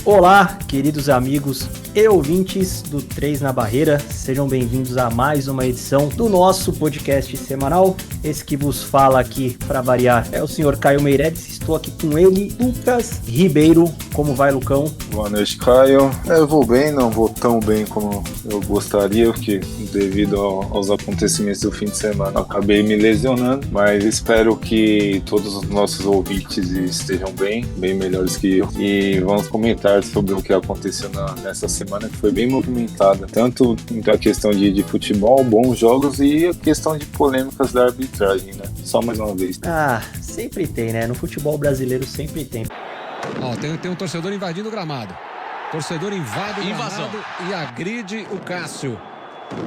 Olá, queridos amigos e ouvintes do 3 na Barreira, sejam bem-vindos a mais uma edição do nosso podcast semanal. Esse que vos fala aqui, para variar, é o senhor Caio Meireles. Estou aqui com ele, Lucas Ribeiro. Como vai, Lucão? Boa noite, Caio. Eu vou bem, não vou tão bem como eu gostaria, porque devido aos acontecimentos do fim de semana acabei me lesionando, mas espero que todos os nossos ouvintes estejam bem melhores que eu. E vamos comentar sobre o que aconteceu nessa semana, que foi bem movimentada, tanto a questão de futebol, bons jogos, e a questão de polêmicas da arbitragem, né? Só mais uma vez. Sempre tem, né? No futebol brasileiro sempre tem. Ó, tem um torcedor invadindo o gramado. Torcedor invade o gramado e agride o Cássio.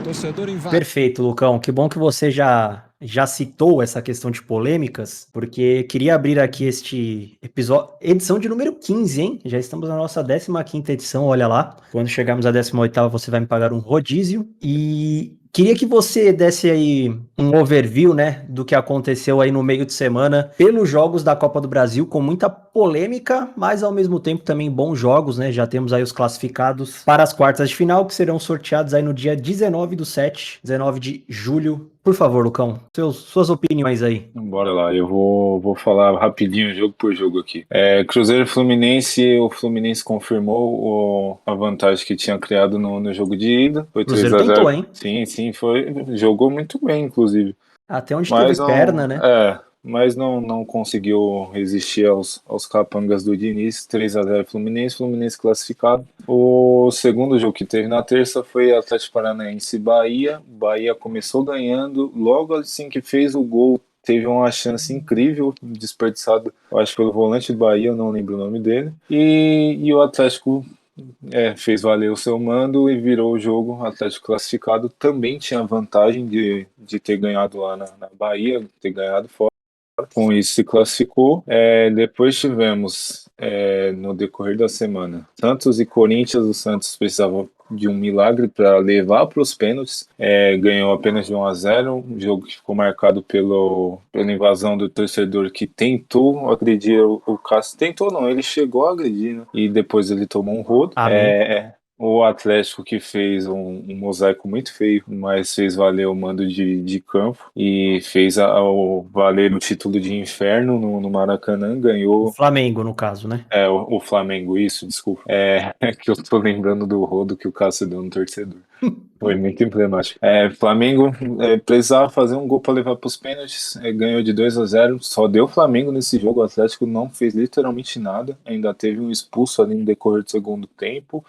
Torcedor invade. Perfeito, Lucão. Que bom que você já citou essa questão de polêmicas, porque queria abrir aqui este episódio, edição de número 15, hein? Já estamos na nossa 15ª edição, olha lá. Quando chegarmos à 18ª, você vai me pagar um rodízio. E queria que você desse aí um overview, né, do que aconteceu aí no meio de semana pelos jogos da Copa do Brasil, com muita polêmica, mas ao mesmo tempo também bons jogos, né? Já temos aí os classificados para as quartas de final, que serão sorteados aí no dia 19/7, 19 de julho. Por favor, Lucão, suas opiniões aí. Bora lá, eu vou falar rapidinho, jogo por jogo aqui. Cruzeiro e Fluminense, o Fluminense confirmou a vantagem que tinha criado no jogo de ida. Foi 3-0. Cruzeiro tentou, hein? Sim, jogou muito bem, inclusive. Até onde teve perna, né? Mas não conseguiu resistir aos capangas do Diniz. 3-0 Fluminense classificado. O segundo jogo que teve na terça foi Atlético Paranaense e Bahia. Bahia começou ganhando, logo assim que fez o gol, teve uma chance incrível, desperdiçada, eu acho, pelo volante do Bahia, eu não lembro o nome dele. E o Atlético fez valer o seu mando e virou o jogo. O Atlético classificado também tinha vantagem de ter ganhado lá na Bahia, ter ganhado fora. Com isso se classificou. Depois tivemos, no decorrer da semana, Santos e Corinthians. O Santos precisava de um milagre para levar para os pênaltis. Ganhou apenas de 1-0, um jogo que ficou marcado pela invasão do torcedor que tentou agredir o Cássio. Tentou não, ele chegou a agredir, né? E depois ele tomou um rodo. O Atlético, que fez um mosaico muito feio, mas fez valer o mando de campo e fez valer o título de inferno no Maracanã, ganhou. O Flamengo, no caso, né? O Flamengo, isso, desculpa. Que eu tô lembrando do rodo que o Cássio deu no torcedor. Foi muito emblemático. Flamengo precisava fazer um gol para levar para os pênaltis, ganhou de 2-0, só deu Flamengo nesse jogo. O Atlético não fez literalmente nada, ainda teve um expulso ali no decorrer do segundo tempo.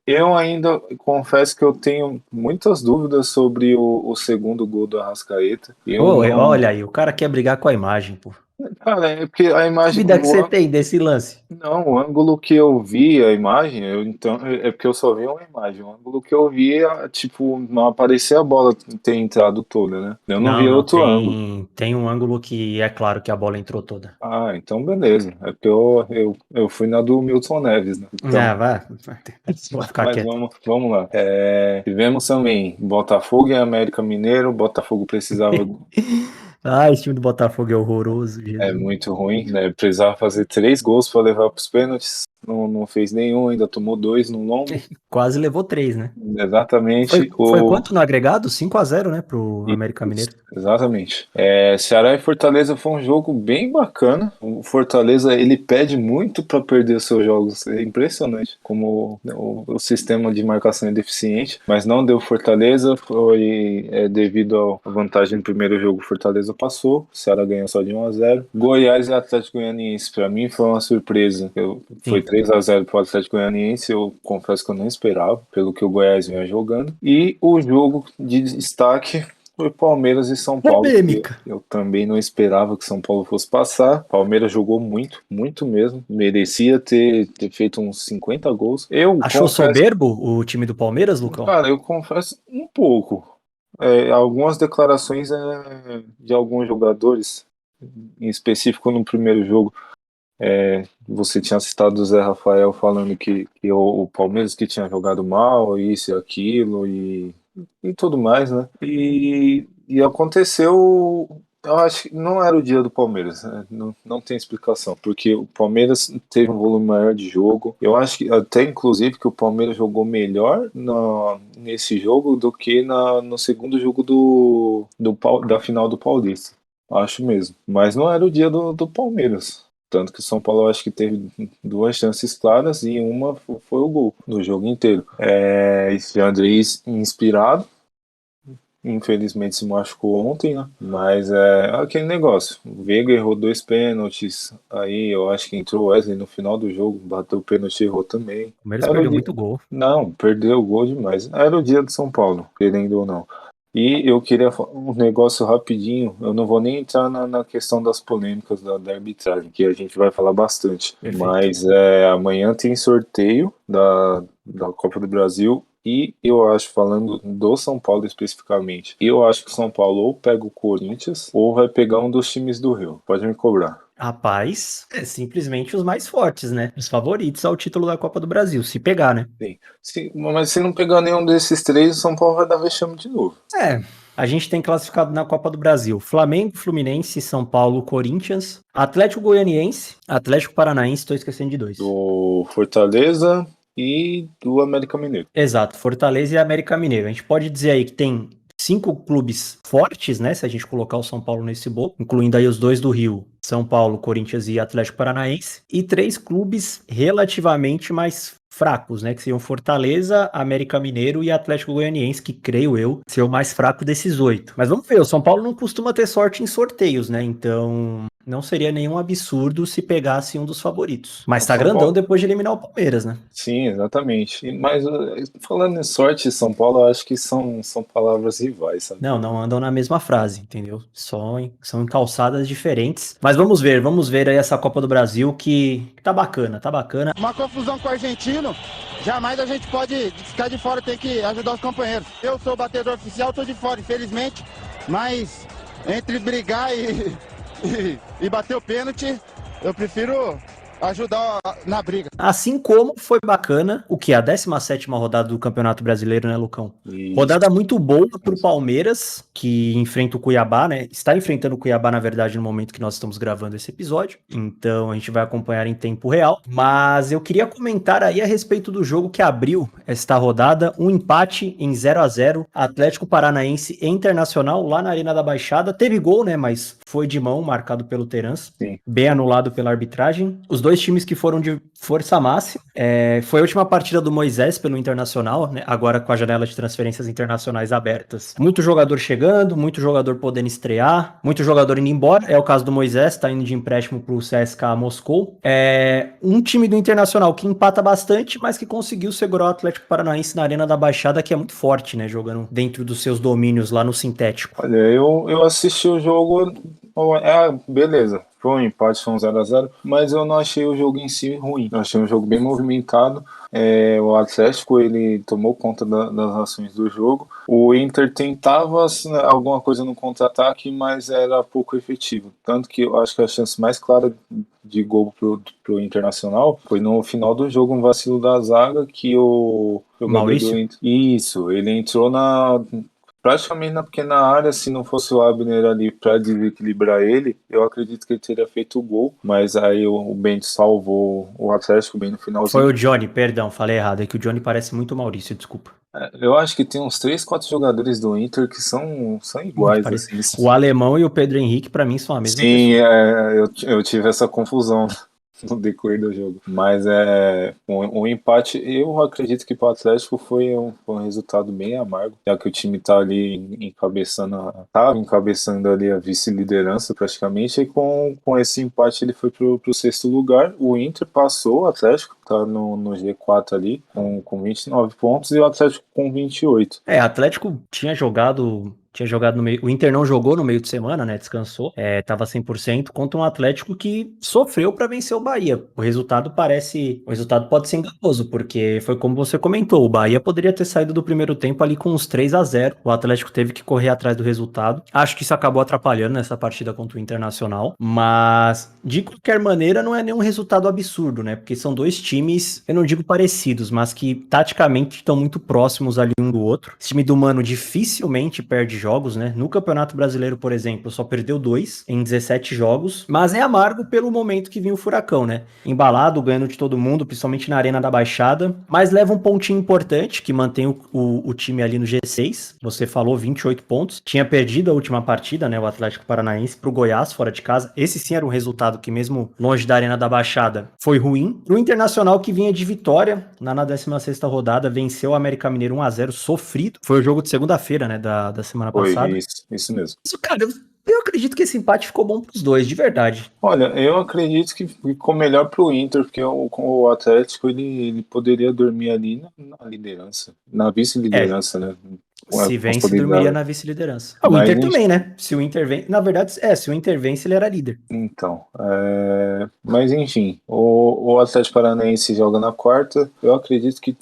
Eu ainda confesso que eu tenho muitas dúvidas sobre o segundo gol do Arrascaeta. Olha aí, o cara quer brigar com a imagem, pô. Cara, é porque a imagem... Que dúvida que você tem desse lance? Não, o ângulo que eu vi, a imagem, então, é porque eu só vi uma imagem. O ângulo que eu vi, tipo, não aparecia a bola ter entrado toda, né? Eu não vi outro ângulo. Tem um ângulo que é claro que a bola entrou toda. Então beleza. É porque eu fui na do Milton Neves, né? Então, vai ficar mas quieto. vamos lá. Tivemos também Botafogo e América Mineiro. Botafogo precisava... Esse time do Botafogo é horroroso, Jesus. É muito ruim, né? Precisava fazer 3 gols para levar para os pênaltis. Não fez nenhum, ainda tomou 2 no longo. Quase levou 3, né? Exatamente. Foi quanto no agregado? 5-0, né? Pro América Mineiro. Exatamente. Ceará e Fortaleza foi um jogo bem bacana. O Fortaleza, ele pede muito para perder os seus jogos. É impressionante como o sistema de marcação é deficiente, mas não deu Fortaleza. Foi devido à vantagem no primeiro jogo, Fortaleza passou. O Ceará ganhou só de 1-0. Goiás e Atlético Goianiense, para mim, foi uma surpresa. Foi 3-0 para o Atlético Goianiense. Eu confesso que eu não esperava, pelo que o Goiás vinha jogando. E o jogo de destaque foi Palmeiras e São Paulo. Eu também não esperava que São Paulo fosse passar. Palmeiras jogou muito, muito mesmo. Merecia ter feito uns 50 gols. Achou soberbo o time do Palmeiras, Lucão? Cara, eu confesso um pouco. Algumas declarações de alguns jogadores, em específico no primeiro jogo, Você tinha citado o Zé Rafael falando que o Palmeiras que tinha jogado mal, isso e aquilo e tudo mais, né? E aconteceu, eu acho que não era o dia do Palmeiras, né? Não tem explicação, porque o Palmeiras teve um volume maior de jogo. Eu acho que até inclusive que o Palmeiras jogou melhor nesse jogo do que no segundo jogo da final do Paulista. Acho mesmo. Mas não era o dia do Palmeiras. Tanto que o São Paulo eu acho que teve duas chances claras e uma foi o gol no jogo inteiro. Esse Andrei inspirado, infelizmente se machucou ontem, né? Mas é aquele negócio. O Veiga errou 2 pênaltis, aí eu acho que entrou o Wesley no final do jogo, bateu o pênalti e errou também. O Palmeiras Era o perdeu dia... muito gol. Não, perdeu o gol demais. Era o dia do São Paulo, querendo ou não. E eu queria falar um negócio rapidinho, eu não vou nem entrar na questão das polêmicas da arbitragem, que a gente vai falar bastante. Perfeito. Mas amanhã tem sorteio da Copa do Brasil e eu acho, falando do São Paulo especificamente, eu acho que o São Paulo ou pega o Corinthians ou vai pegar um dos times do Rio. Pode me cobrar. Rapaz, é simplesmente os mais fortes, né? Os favoritos ao título da Copa do Brasil, se pegar, né? Sim. Mas se não pegar nenhum desses três, o São Paulo vai dar vexame de novo. A gente tem classificado na Copa do Brasil Flamengo, Fluminense, São Paulo, Corinthians, Atlético Goianiense, Atlético Paranaense, tô esquecendo de 2. Do Fortaleza e do América Mineiro. Exato, Fortaleza e América Mineiro. A gente pode dizer aí que tem 5 clubes fortes, né? Se a gente colocar o São Paulo nesse bolo, incluindo aí os 2 do Rio, São Paulo, Corinthians e Atlético Paranaense, e 3 clubes relativamente mais fracos, né? Que seriam Fortaleza, América Mineiro e Atlético Goianiense, que creio eu ser o mais fraco desses 8. Mas vamos ver, o São Paulo não costuma ter sorte em sorteios, né? Então não seria nenhum absurdo se pegasse um dos favoritos. Mas tá grandão depois de eliminar o Palmeiras, né? Sim, exatamente. Mas falando em sorte, São Paulo, eu acho que são palavras rivais, sabe? Não andam na mesma frase, entendeu? São em calçadas diferentes. Mas vamos ver aí essa Copa do Brasil que tá bacana, tá bacana. Uma confusão com o argentino, jamais a gente pode ficar de fora, tem que ajudar os companheiros. Eu sou o batedor oficial, tô de fora, infelizmente, mas entre brigar e bater o pênalti, eu prefiro ajudar na briga. Assim como foi bacana o que é a 17ª rodada do Campeonato Brasileiro, né, Lucão? Isso. Rodada muito boa pro Palmeiras, que enfrenta o Cuiabá, né? Está enfrentando o Cuiabá, na verdade, no momento que nós estamos gravando esse episódio. Então a gente vai acompanhar em tempo real. Mas eu queria comentar aí a respeito do jogo que abriu esta rodada, um empate em 0-0, Atlético Paranaense e Internacional lá na Arena da Baixada. Teve gol, né? Mas foi de mão, marcado pelo Terans. Sim. Bem anulado pela arbitragem. Os dois times que foram de força máxima. Foi a última partida do Moisés pelo Internacional, né? Agora com a janela de transferências internacionais abertas. Muito jogador chegando, muito jogador podendo estrear, muito jogador indo embora. É o caso do Moisés, tá indo de empréstimo pro CSKA Moscou. Um time do Internacional que empata bastante, mas que conseguiu segurar o Atlético Paranaense na Arena da Baixada, que é muito forte, né? Jogando dentro dos seus domínios lá no sintético. Olha, eu assisti o jogo, beleza. Foi um empate, foi um 0-0, mas eu não achei o jogo em si ruim. Eu achei um jogo bem movimentado. O Atlético, ele tomou conta das ações do jogo. O Inter tentava alguma coisa no contra-ataque, mas era pouco efetivo. Tanto que eu acho que a chance mais clara de gol pro Internacional foi no final do jogo, um vacilo da zaga que o Maurício? do Inter... Isso, ele entrou praticamente na pequena área. Se não fosse o Abner ali para desequilibrar ele, eu acredito que ele teria feito o gol, mas aí o Bento salvou o Atlético bem no finalzinho. Foi o Johnny, perdão, falei errado, é que o Johnny parece muito Maurício, desculpa. Eu acho que tem uns 3, 4 jogadores do Inter que são iguais. Assim. O Alemão e o Pedro Henrique, pra mim, são a mesma Sim, pessoa. Eu tive essa confusão no decorrer do jogo. Mas um empate, eu acredito que para o Atlético foi um resultado bem amargo, já que o time tá ali estava encabeçando ali a vice-liderança praticamente, e com esse empate ele foi pro 6º lugar. O Inter passou, o Atlético tá no G4 ali, com 29 pontos, e o Atlético com 28. O Atlético tinha jogado tinha jogado no meio. O Inter não jogou no meio de semana, né? Descansou. Tava 100% contra um Atlético que sofreu para vencer o Bahia. O resultado pode ser enganoso, porque foi como você comentou, o Bahia poderia ter saído do primeiro tempo ali com uns 3-0. O Atlético teve que correr atrás do resultado. Acho que isso acabou atrapalhando nessa partida contra o Internacional, mas de qualquer maneira não é nenhum resultado absurdo, né? Porque são dois times, eu não digo parecidos, mas que taticamente estão muito próximos ali um do outro. Esse time do Mano dificilmente perde jogos, né? No Campeonato Brasileiro, por exemplo, só perdeu 2 em 17 jogos, mas é amargo pelo momento que vinha o Furacão, né? Embalado, ganhando de todo mundo, principalmente na Arena da Baixada, mas leva um pontinho importante que mantém o time ali no G6. Você falou 28 pontos. Tinha perdido a última partida, né? O Atlético Paranaense pro Goiás fora de casa. Esse sim era um resultado que mesmo longe da Arena da Baixada foi ruim. Pro Internacional que vinha de vitória na 16ª rodada, venceu o América Mineiro 1-0 sofrido. Foi o jogo de segunda-feira, né, da semana Foi passada. isso mesmo. Isso, cara, eu acredito que esse empate ficou bom pros dois, de verdade. Olha, eu acredito que ficou melhor pro Inter, porque com o Atlético ele poderia dormir ali na liderança, na vice-liderança, né? Com a Se vence, possibilidade. dormiria na vice-liderança. O Mas, Inter também, né? Se o Inter vence, na verdade, se o Inter vence, ele era líder. Então, mas enfim, o Atlético Paranaense joga na quarta. Eu acredito que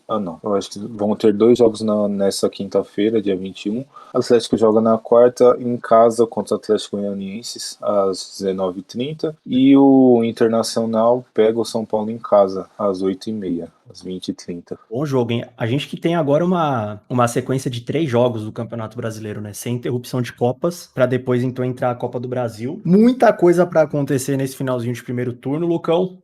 não. Eu acho que vão ter 2 jogos nessa quinta-feira, dia 21. O Atlético joga na quarta em casa contra o Atlético Goianiense às 19h30. E o Internacional pega o São Paulo em casa às 8h30, às 20h30. Bom jogo, hein? A gente que tem agora uma sequência de 3 jogos do Campeonato Brasileiro, né? Sem interrupção de Copas, pra depois então entrar a Copa do Brasil. Muita coisa pra acontecer nesse finalzinho de primeiro turno, Lucão.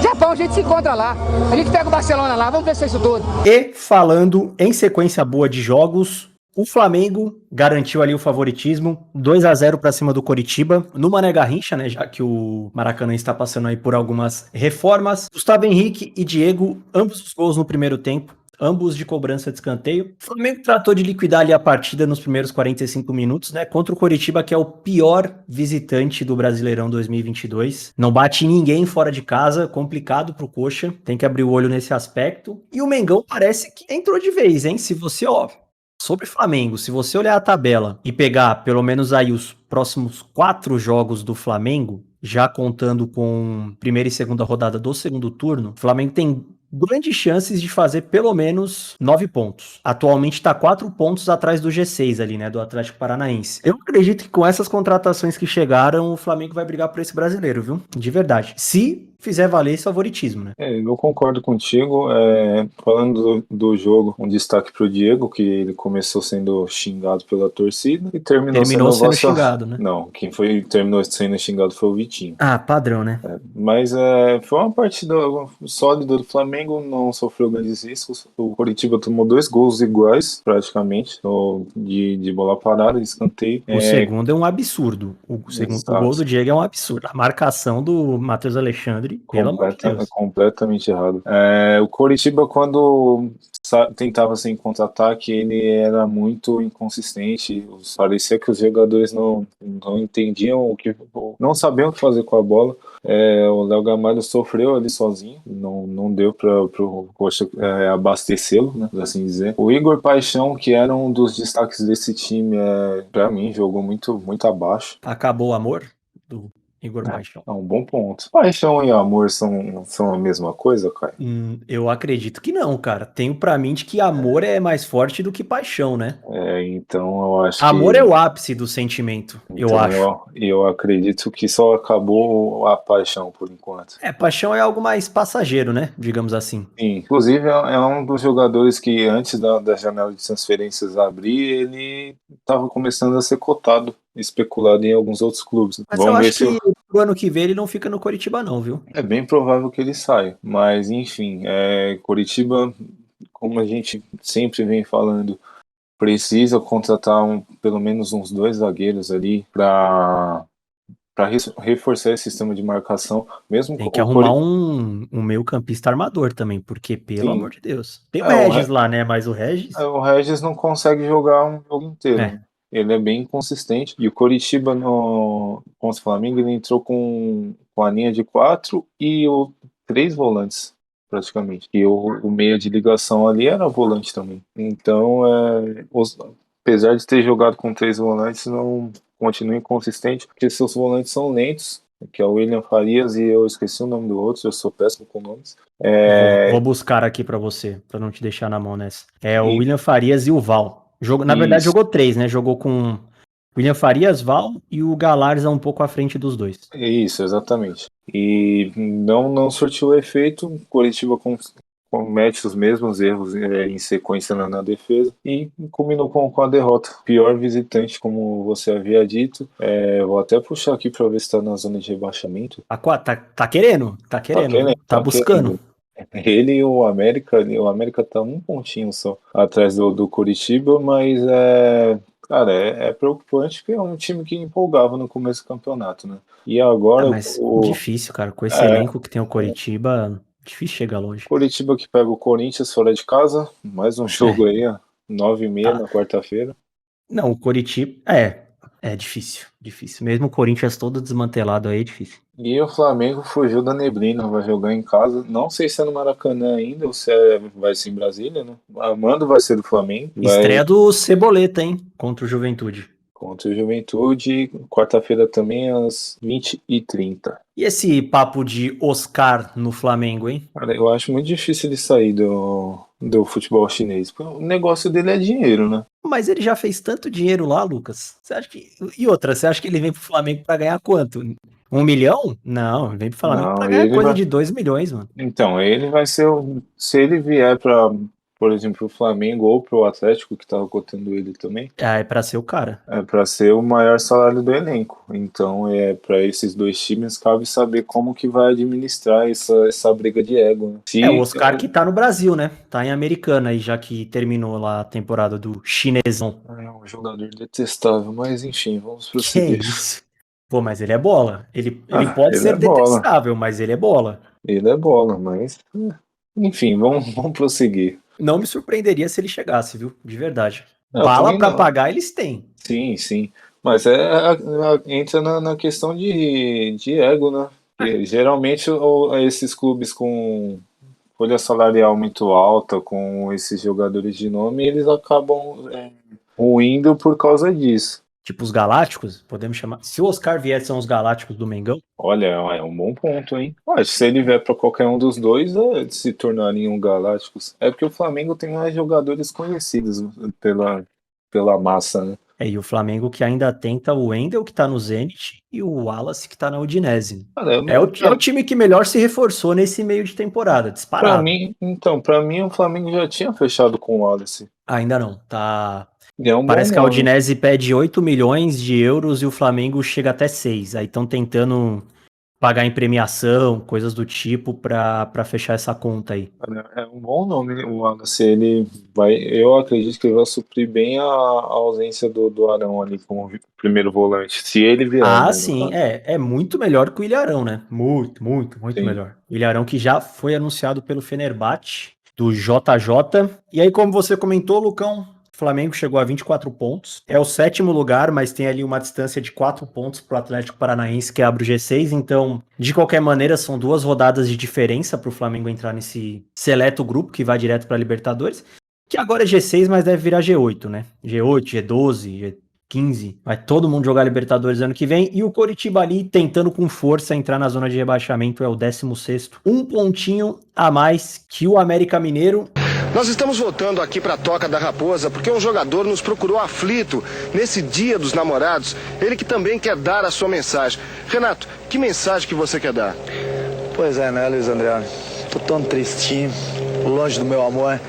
Japão, a gente se encontra lá. A gente pega o Barcelona lá, vamos ver se é isso tudo. E falando em sequência boa de jogos, o Flamengo garantiu ali o favoritismo, 2-0 para cima do Coritiba, no Mané Garrincha, né, já que o Maracanã está passando aí por algumas reformas. Gustavo Henrique e Diego, ambos os gols no primeiro tempo, ambos de cobrança de escanteio. O Flamengo tratou de liquidar ali a partida nos primeiros 45 minutos, né, contra o Coritiba, que é o pior visitante do Brasileirão 2022. Não bate ninguém fora de casa, complicado pro Coxa, tem que abrir o olho nesse aspecto. E o Mengão parece que entrou de vez, hein, se você, sobre Flamengo, se você olhar a tabela e pegar pelo menos aí os próximos 4 jogos do Flamengo, já contando com primeira e segunda rodada do segundo turno, o Flamengo tem grandes chances de fazer pelo menos 9 pontos. Atualmente está 4 pontos atrás do G6 ali, né, do Atlético Paranaense. Eu acredito que com essas contratações que chegaram, o Flamengo vai brigar por esse brasileiro, viu? De verdade. Se fizer valer esse favoritismo, né? Eu concordo contigo. Falando do jogo, um destaque pro Diego, que ele começou sendo xingado pela torcida e terminou sendo xingado, né? Não, quem terminou sendo xingado foi o Vitinho. Ah, padrão, né? Mas foi uma partida sólida do Flamengo, não sofreu grandes riscos. O Coritiba tomou 2 gols iguais, praticamente, de bola parada, de escanteio. O segundo é um absurdo. O gol do Diego é um absurdo. A marcação do Matheus Alexandre, pelo amor de Deus. Completamente errado. O Coritiba, quando tentava sem contra-ataque, ele era muito inconsistente. Parecia que os jogadores não entendiam não sabiam o que fazer com a bola. O Léo Gamalho sofreu ali sozinho, não deu para o Coxa abastecê-lo, né, por assim dizer. O Igor Paixão, que era um dos destaques desse time, para mim jogou muito, muito abaixo. Acabou o amor do Igor Paixão? É um bom ponto. Paixão e amor são a mesma coisa, Caio? Eu acredito que não, cara. Tenho pra mim de que amor é mais forte do que paixão, né? Então eu acho amor que... é o ápice do sentimento, eu acho. Eu acredito que só acabou a paixão por enquanto. Paixão é algo mais passageiro, né? Digamos assim. Sim, inclusive é um dos jogadores que antes da janela de transferências abrir, ele estava começando a ser cotado, especulado em alguns outros clubes. Mas eu acho que pro ano que vem ele não fica no Coritiba não, viu? É bem provável que ele saia, mas enfim, Coritiba, como a gente sempre vem falando, precisa contratar pelo menos uns 2 zagueiros ali para reforçar esse sistema de marcação. Mesmo tem que arrumar um meio campista armador também, porque pelo amor de Deus. Tem o Regis lá, né? Mas o Regis... O Regis não consegue jogar um jogo inteiro, né? Ele é bem inconsistente. E o Coritiba contra o Flamengo, ele entrou com a linha de 4 e 3 volantes, praticamente. E o meia de ligação ali era volante também. Então, apesar de ter jogado com 3 volantes, não continua inconsistente, porque seus volantes são lentos, que é o William Farias e eu esqueci o nome do outro, eu sou péssimo com nomes. Vou buscar aqui pra você, pra não te deixar na mão nessa. É o E- William Farias e o Val. Na verdade, Isso. jogou 3, né? Jogou com William Farias, Val e o Galarza um pouco à frente dos dois. Isso, exatamente. E não surtiu efeito, o Coritiba comete os mesmos erros em sequência na defesa e culminou com a derrota. Pior visitante, como você havia dito. Vou até puxar aqui para ver se está na zona de rebaixamento. Tá querendo, Tá querendo, tá tá buscando. querendo. Ele e o América tá um pontinho só atrás do Coritiba, mas cara, é preocupante porque é um time que empolgava no começo do campeonato, né? E agora Mas difícil, cara, com esse é, elenco que tem o Coritiba, difícil chegar longe. Coritiba que pega o Corinthians fora de casa, mais um jogo aí, ó, 9h30 Tá. na quarta-feira. Não, o Coritiba, é difícil. Mesmo o Corinthians todo desmantelado aí, é difícil. E o Flamengo fugiu da neblina, vai jogar em casa. Não sei se é no Maracanã ainda ou se vai ser em Brasília, né? A mando vai ser do Flamengo, vai Estreia do Ceboleta, hein, contra o Juventude. contra o Juventude, quarta-feira também às 20h30. E esse papo de Oscar no Flamengo, hein? Cara, eu acho muito difícil ele sair do futebol chinês, porque o negócio dele é dinheiro, né? Mas ele já fez tanto dinheiro lá, Lucas. Você acha que. E outra, você acha que ele vem pro Flamengo pra ganhar quanto? 1 milhão? Não, ele vem pro Flamengo pra Não, ganhar ele coisa vai. de 2 milhões, mano. Então, ele vai ser. Se ele vier para, por exemplo, o Flamengo ou pro Atlético, que tava cotando ele também, É pra ser o cara. é para ser o maior salário do elenco. Então, para esses dois times cabe saber como que vai administrar essa briga de ego, né? O Oscar que tá no Brasil, né? Tá em Americana aí, já que terminou lá a temporada do chinesão. É um jogador detestável, mas enfim, vamos Que prosseguir. isso? Pô, mas ele é bola. Ele pode Ele ser é bola. detestável, mas ele é bola. Ele é bola, mas. Enfim, vamos prosseguir. Não me surpreenderia se ele chegasse, viu? De verdade. Eu Bala também pra não. pagar eles têm. Sim, sim. Mas entra na questão de ego, né? Que geralmente esses clubes com folha salarial muito alta, com esses jogadores de nome, eles acabam ruindo por causa disso. Tipo os Galácticos, podemos chamar. Se o Oscar vier, são os Galácticos do Mengão. Olha, é um bom ponto, hein? Mas se ele vier para qualquer um dos dois, se tornariam galácticos. É porque o Flamengo tem mais jogadores conhecidos pela massa, né? E o Flamengo que ainda tenta o Wendel, que tá no Zenit, e o Wallace, que tá na Udinese. Cara, É o time que melhor se reforçou nesse meio de temporada, disparado. Pra mim, o Flamengo já tinha fechado com o Wallace. Ainda não, tá. E é um Parece bom que a nome. Udinese pede 8 milhões de euros e o Flamengo chega até 6. Aí estão tentando pagar em premiação, coisas do tipo, pra fechar essa conta aí. Cara, é um bom nome, o Wallace. Eu acredito que ele vai suprir bem a ausência do Arão ali como primeiro volante. Se ele vier, né, Sim, no caso. é muito melhor que o Ilharão, né? Muito Sim. melhor. O Ilharão que já foi anunciado pelo Fenerbahçe, do JJ. E aí, como você comentou, Lucão, o Flamengo chegou a 24 pontos. É o 7º lugar, mas tem ali uma distância de 4 pontos pro Atlético Paranaense, que abre o G6. Então, de qualquer maneira, são 2 rodadas de diferença pro Flamengo entrar nesse seleto grupo que vai direto pra Libertadores. Que agora é G6, mas deve virar G8, né? G8, G12, G15. Vai todo mundo jogar Libertadores ano que vem. E o Coritiba ali tentando com força entrar na zona de rebaixamento é o 16º. Um pontinho a mais que o América Mineiro. Nós estamos voltando aqui para a Toca da Raposa porque um jogador nos procurou aflito nesse Dia dos Namorados. Ele que também quer dar a sua mensagem. Renato, que mensagem que você quer dar? Pois é, né, Luiz André? Tô tão tristinho, longe do meu amor,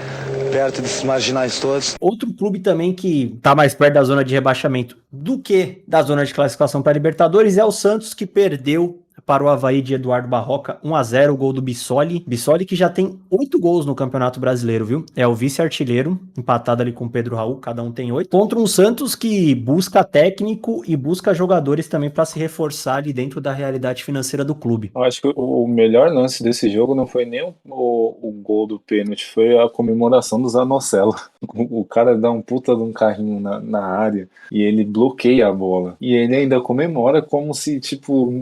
perto desses marginais todos. Outro clube também que tá mais perto da zona de rebaixamento do que da zona de classificação para Libertadores é o Santos, que perdeu para o Avaí de Eduardo Barroca, 1-0, o gol do Bissoli. Bissoli que já tem 8 gols no Campeonato Brasileiro, viu? É o vice-artilheiro, empatado ali com o Pedro Raul, cada um tem 8. Contra um Santos que busca técnico e busca jogadores também para se reforçar ali dentro da realidade financeira do clube. Eu acho que o melhor lance desse jogo não foi nem o gol do pênalti, foi a comemoração do Zanocelo. O cara dá um puta de um carrinho na área e ele bloqueia a bola. E ele ainda comemora como se, tipo,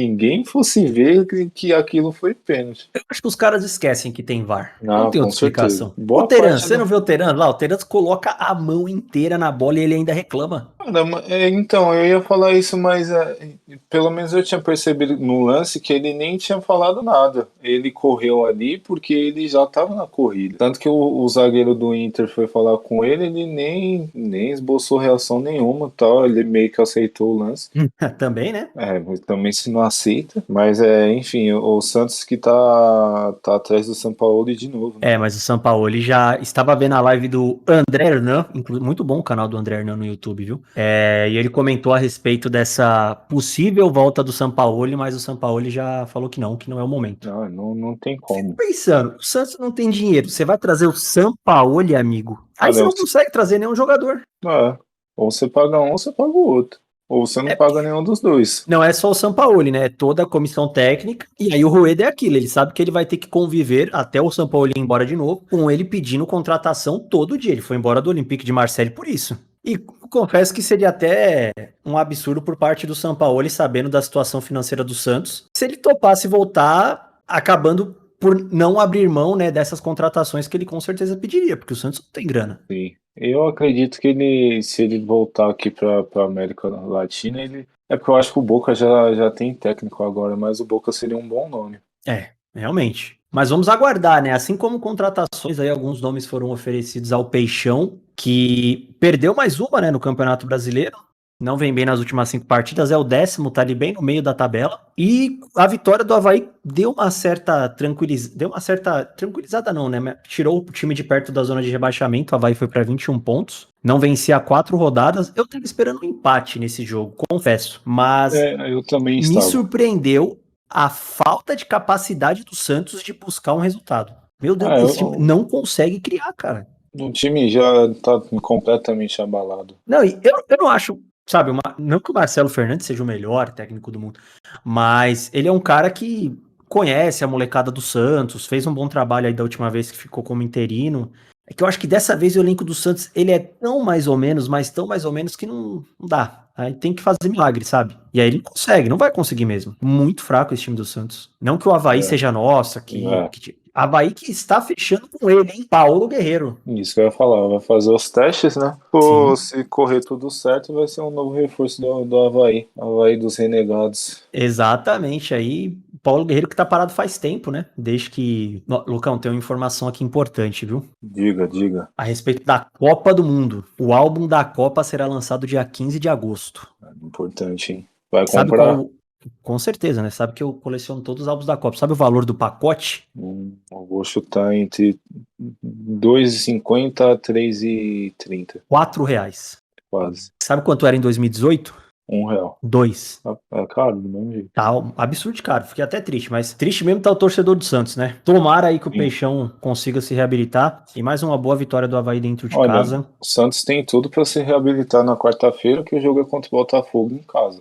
ninguém fosse ver que aquilo foi pênalti. Eu acho que os caras esquecem que tem VAR. Não tem Com outra explicação. certeza. Boa O Teran, parte você não vê o Teran lá? O Teran coloca a mão inteira na bola e ele ainda reclama. Caramba, então, eu ia falar isso, mas pelo menos eu tinha percebido no lance que ele nem tinha falado nada. Ele correu ali porque ele já estava na corrida. Tanto que o zagueiro do Inter foi falar com ele nem esboçou reação nenhuma, tal. Ele meio que aceitou o lance. Também, né? Mas também se não aceita. Mas, enfim, o Santos que tá atrás do Sampaoli de novo. Né? Mas o Sampaoli já estava vendo a live do André Hernan, muito bom o canal do André Hernan no YouTube, viu? E ele comentou a respeito dessa possível volta do Sampaoli, mas o Sampaoli já falou que não é o momento. Não tem como. Fico pensando, o Santos não tem dinheiro, você vai trazer o Sampaoli, amigo? Aí você não consegue trazer nenhum jogador. Ou você paga um ou você paga o outro. Ou você não paga nenhum dos dois. Não é só o Sampaoli, né? É toda a comissão técnica. E aí o Rueda é aquilo. Ele sabe que ele vai ter que conviver até o Sampaoli ir embora de novo, com ele pedindo contratação todo dia. Ele foi embora do Olympique de Marseille por isso. E confesso que seria até um absurdo por parte do Sampaoli, sabendo da situação financeira do Santos, se ele topasse voltar, acabando por não abrir mão, né, dessas contratações que ele com certeza pediria, porque o Santos não tem grana. Sim. Eu acredito que se ele voltar aqui para América Latina, é porque eu acho que o Boca já tem técnico agora, mas o Boca seria um bom nome. Realmente. Mas vamos aguardar, né? Assim como contratações, aí alguns nomes foram oferecidos ao Peixão, que perdeu mais uma, né, no Campeonato Brasileiro. Não vem bem nas últimas 5 partidas, é o 10º, tá ali bem no meio da tabela. E a vitória do Avaí deu uma certa tranquilizada não, né? Tirou o time de perto da zona de rebaixamento, o Avaí foi para 21 pontos. Não vencia 4 rodadas. Eu tava esperando um empate nesse jogo, confesso. Mas eu também me surpreendeu a falta de capacidade do Santos de buscar um resultado. Meu Deus, esse time não consegue criar, cara. O time já tá completamente abalado. Não, e eu não acho... Sabe, não que o Marcelo Fernandes seja o melhor técnico do mundo, mas ele é um cara que conhece a molecada do Santos, fez um bom trabalho aí da última vez que ficou como interino. É que eu acho que dessa vez o elenco do Santos, ele é tão mais ou menos, mas tão mais ou menos que não dá. Aí tem que fazer milagre, sabe? E aí ele não consegue, não vai conseguir mesmo. Muito fraco esse time do Santos. Não que o Avaí seja nosso aqui. Avaí que está fechando com ele, hein? Paulo Guerreiro. Isso que eu ia falar, vai fazer os testes, né? Se correr tudo certo, vai ser um novo reforço do Avaí. Avaí dos renegados. Exatamente, aí Paulo Guerreiro que tá parado faz tempo, né? Desde que... Lucão, tem uma informação aqui importante, viu? Diga. A respeito da Copa do Mundo. O álbum da Copa será lançado dia 15 de agosto. Importante, hein? Vai Sabe comprar? Com certeza, né? Sabe que eu coleciono todos os álbuns da Copa. Sabe o valor do pacote? Eu vou chutar entre R$2,50 a R$3,30. R$4. Quase. Sabe quanto era em 2018? R$1. 2. É caro, do mesmo jeito. Tá absurdo de caro. Fiquei até triste, mas triste mesmo tá o torcedor do Santos, né? Tomara aí que o Peixão consiga se reabilitar. E mais uma boa vitória do Avaí dentro de casa. O Santos tem tudo pra se reabilitar na quarta-feira, que o jogo é contra o Botafogo em casa.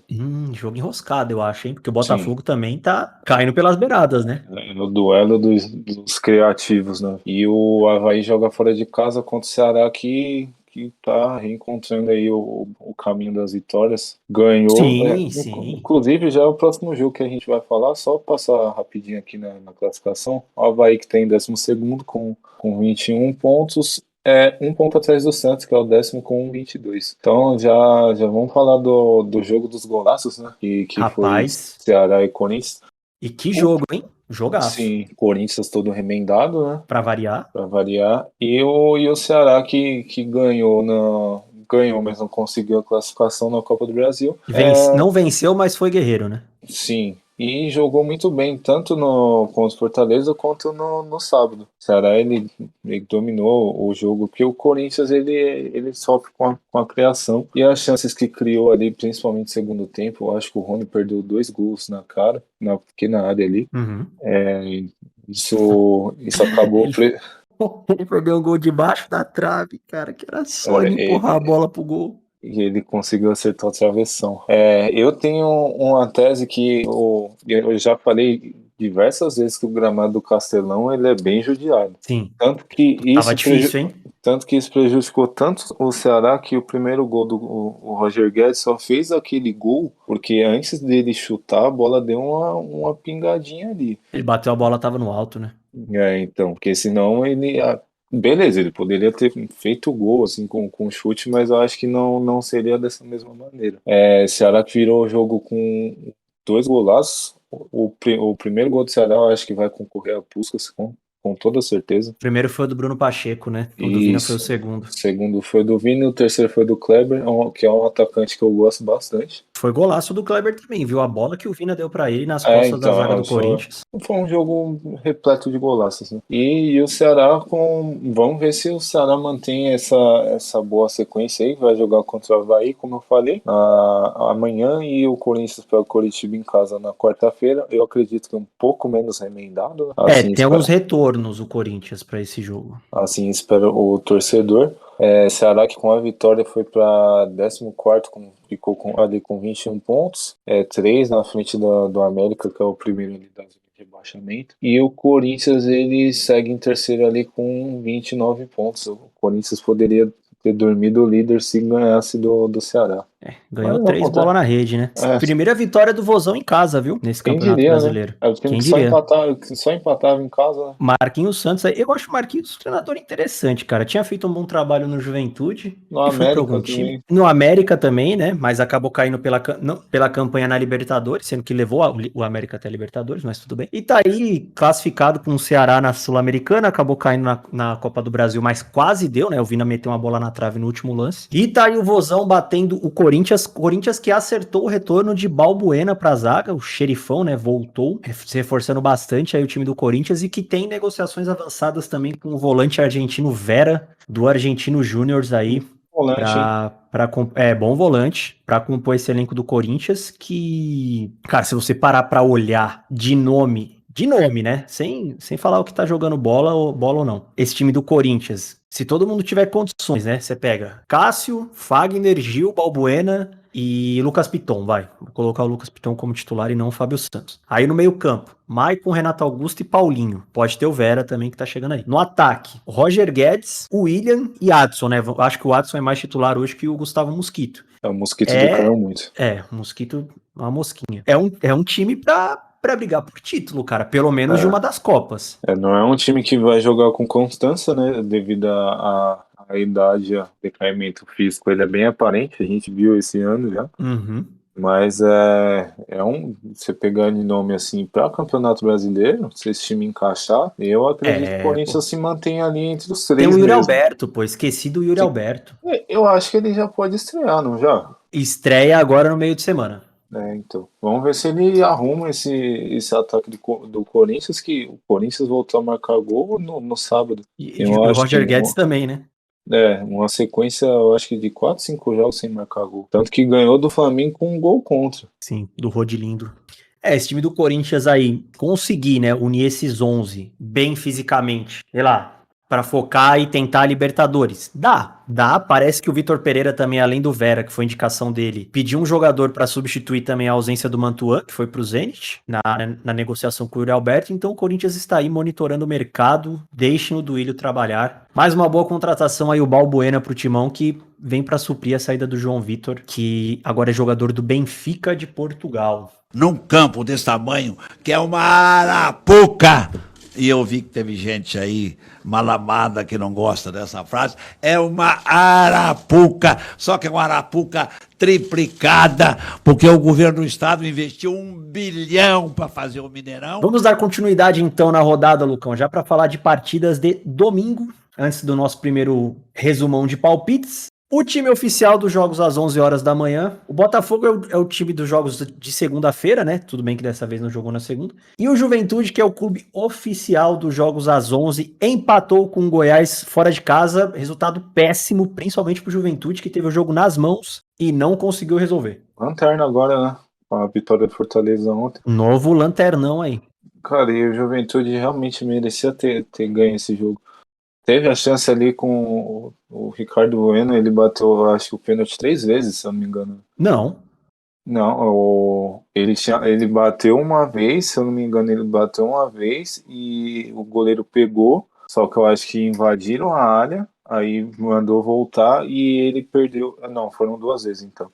Jogo enroscado, eu acho, hein? Porque o Botafogo também tá caindo pelas beiradas, né? No duelo dos criativos, né? E o Avaí joga fora de casa contra o Ceará, que tá reencontrando aí o caminho das vitórias. Ganhou. Sim. Inclusive, já é o próximo jogo que a gente vai falar. Só passar rapidinho aqui na classificação. O Avaí que tem 12º com 21 pontos. Um ponto atrás do Santos, que é o 10º com 22. Então já vamos falar do jogo dos golaços, né? Que foi Ceará e Corinthians. E que jogo, hein? Jogaço. Sim, Corinthians todo remendado, né? Pra variar. E o Ceará que ganhou mas não conseguiu a classificação na Copa do Brasil. Não venceu, mas foi guerreiro, né? Sim. E jogou muito bem, tanto contra o Fortaleza quanto no sábado. O Ceará ele dominou o jogo, porque o Corinthians ele sofre com a criação. E as chances que criou ali, principalmente no segundo tempo, eu acho que o Rony perdeu 2 gols na cara, na pequena área ali. Isso acabou... Ele perdeu um gol debaixo da trave, cara, que era só ele empurrar a bola pro gol. E ele conseguiu acertar a travessão. Eu tenho uma tese que eu já falei diversas vezes que o gramado do Castelão ele é bem judiado. Sim. Tanto que isso tava difícil, hein? Tanto que isso prejudicou tanto o Ceará que o primeiro gol o Roger Guedes só fez aquele gol porque antes dele chutar, a bola deu uma pingadinha ali. Ele bateu a bola, tava no alto, né? Então, porque senão ele. Beleza, ele poderia ter feito o gol assim, com chute, mas eu acho que não seria dessa mesma maneira. Ceará que virou o jogo com 2 golaços. O primeiro gol do Ceará eu acho que vai concorrer a Puskás com toda certeza. O primeiro foi o do Bruno Pacheco, né? O do Vina foi o Isso. segundo. O segundo foi do Vini e o terceiro foi do Kleber, que é um atacante que eu gosto bastante. Foi golaço do Kleber também, viu? A bola que o Vina deu pra ele nas costas da zaga do Corinthians. Foi um jogo repleto de golaços. Né? E o Ceará vamos ver se o Ceará mantém essa boa sequência aí. Vai jogar contra o Avaí, como eu falei, amanhã, e o Corinthians pega o Coritiba em casa na quarta-feira. Eu acredito que um pouco menos remendado. Assim, tem alguns retornos o Corinthians pra esse jogo. Assim espera o torcedor. Ceará que com a vitória foi para 14º, ficou ali com 21 pontos, 3 na frente do América, que é o primeiro ali da zona de rebaixamento, e o Corinthians ele segue em terceiro ali com 29 pontos. O Corinthians poderia ter dormido o líder se ganhasse do Ceará. Ganhou 3 bolas na rede, né? Primeira vitória do Vozão em casa, viu? Nesse campeonato brasileiro. Né? Quem diria? Só empatava em casa, né? Marquinhos Santos, eu acho o Marquinhos um treinador interessante, cara. Tinha feito um bom trabalho no Juventude. No América também. No América também, né? Mas acabou caindo pela campanha na Libertadores, sendo que levou o América até a Libertadores, mas tudo bem. E tá aí classificado com o Ceará na Sul-Americana, acabou caindo na Copa do Brasil, mas quase deu, né? O Vina meteu uma bola na trave no último lance. E tá aí o Vozão batendo o Corinthians que acertou o retorno de Balbuena pra zaga, o xerifão, né, voltou, se reforçando bastante aí o time do Corinthians e que tem negociações avançadas também com o volante argentino Vera, do Argentino Júnior aí, bom volante, pra compor esse elenco do Corinthians que, cara, se você parar pra olhar de nome, né? Sem falar o que tá jogando bola ou não. Esse time do Corinthians, se todo mundo tiver condições, né? Você pega Cássio, Fagner, Gil, Balbuena e Lucas Piton, vai. Vou colocar o Lucas Piton como titular e não o Fábio Santos. Aí no meio campo, Maicon, Renato Augusto e Paulinho. Pode ter o Vera também que tá chegando aí. No ataque, Roger Guedes, William e Adson, né? Acho que o Adson é mais titular hoje que o Gustavo Mosquito. O Mosquito decaiu muito. O Mosquito, uma mosquinha. É um time pra brigar por título, cara, pelo menos de uma das Copas. Não é um time que vai jogar com constância, né, devido a idade, a decaimento físico, ele é bem aparente, a gente viu esse ano já. Uhum. Mas você pegar de nome assim para Campeonato Brasileiro, se esse time encaixar, eu acredito que o Corinthians se mantém ali entre os 3. Tem o Yuri Alberto, esqueci do Yuri Alberto. Eu acho que ele já pode estrear, não já? Estreia agora no meio de semana. Então, vamos ver se ele arruma esse ataque do Corinthians, que o Corinthians voltou a marcar gol no sábado. E o Roger Guedes também, né? Uma sequência, eu acho que de 4, 5 jogos sem marcar gol. Tanto que ganhou do Flamengo com um gol contra. Sim, do Rodilindo. Esse time do Corinthians aí, conseguir, né, unir esses 11 bem fisicamente, sei lá, pra focar e tentar a Libertadores. Dá. Parece que o Vitor Pereira também, além do Vera, que foi indicação dele, pediu um jogador pra substituir também a ausência do Mantuan, que foi pro Zenit, na negociação com o Yuri Alberto. Então o Corinthians está aí monitorando o mercado, deixem o Duílio trabalhar. Mais uma boa contratação aí, o Balbuena pro Timão, que vem pra suprir a saída do João Vitor, que agora é jogador do Benfica de Portugal. Num campo desse tamanho, que é uma arapuca. E eu vi que teve gente aí malamada que não gosta dessa frase. É uma arapuca, só que é uma arapuca triplicada, porque o governo do estado investiu 1 bilhão para fazer o Mineirão. Vamos dar continuidade então na rodada, Lucão, já para falar de partidas de domingo, antes do nosso primeiro resumão de palpites. O time oficial dos jogos às 11 horas da manhã. O Botafogo é o time dos jogos de segunda-feira, né? Tudo bem que dessa vez não jogou na segunda. E o Juventude, que é o clube oficial dos jogos às 11, empatou com o Goiás fora de casa. Resultado péssimo, principalmente pro Juventude, que teve o jogo nas mãos e não conseguiu resolver. Lanterna agora, né? Com a vitória do Fortaleza ontem. Novo lanternão aí. Cara, e o Juventude realmente merecia ter ganho esse jogo. Teve a chance ali com o Ricardo Bueno, ele bateu, acho que o pênalti 3 vezes, se eu não me engano. Não, ele bateu uma vez, se eu não me engano, ele bateu uma vez e o goleiro pegou, só que eu acho que invadiram a área aí mandou voltar e ele perdeu. Não, foram 2 vezes então.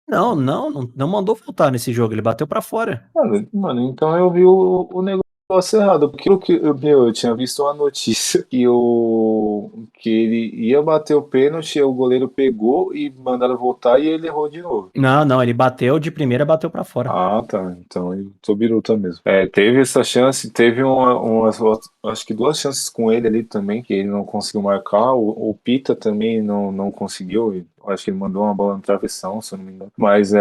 Não mandou voltar nesse jogo, ele bateu pra fora. Mano, então eu vi o negócio errado, porque eu tinha visto uma notícia que ele ia bater o pênalti, o goleiro pegou e mandaram voltar e ele errou de novo. Não, ele bateu de primeira, bateu pra fora. Ah, tá. Então eu tô biruta mesmo. Teve essa chance, teve acho que 2 chances com ele ali também, que ele não conseguiu marcar. O Pita também não conseguiu. Eu acho que ele mandou uma bola na travessão, se eu não me engano. Mas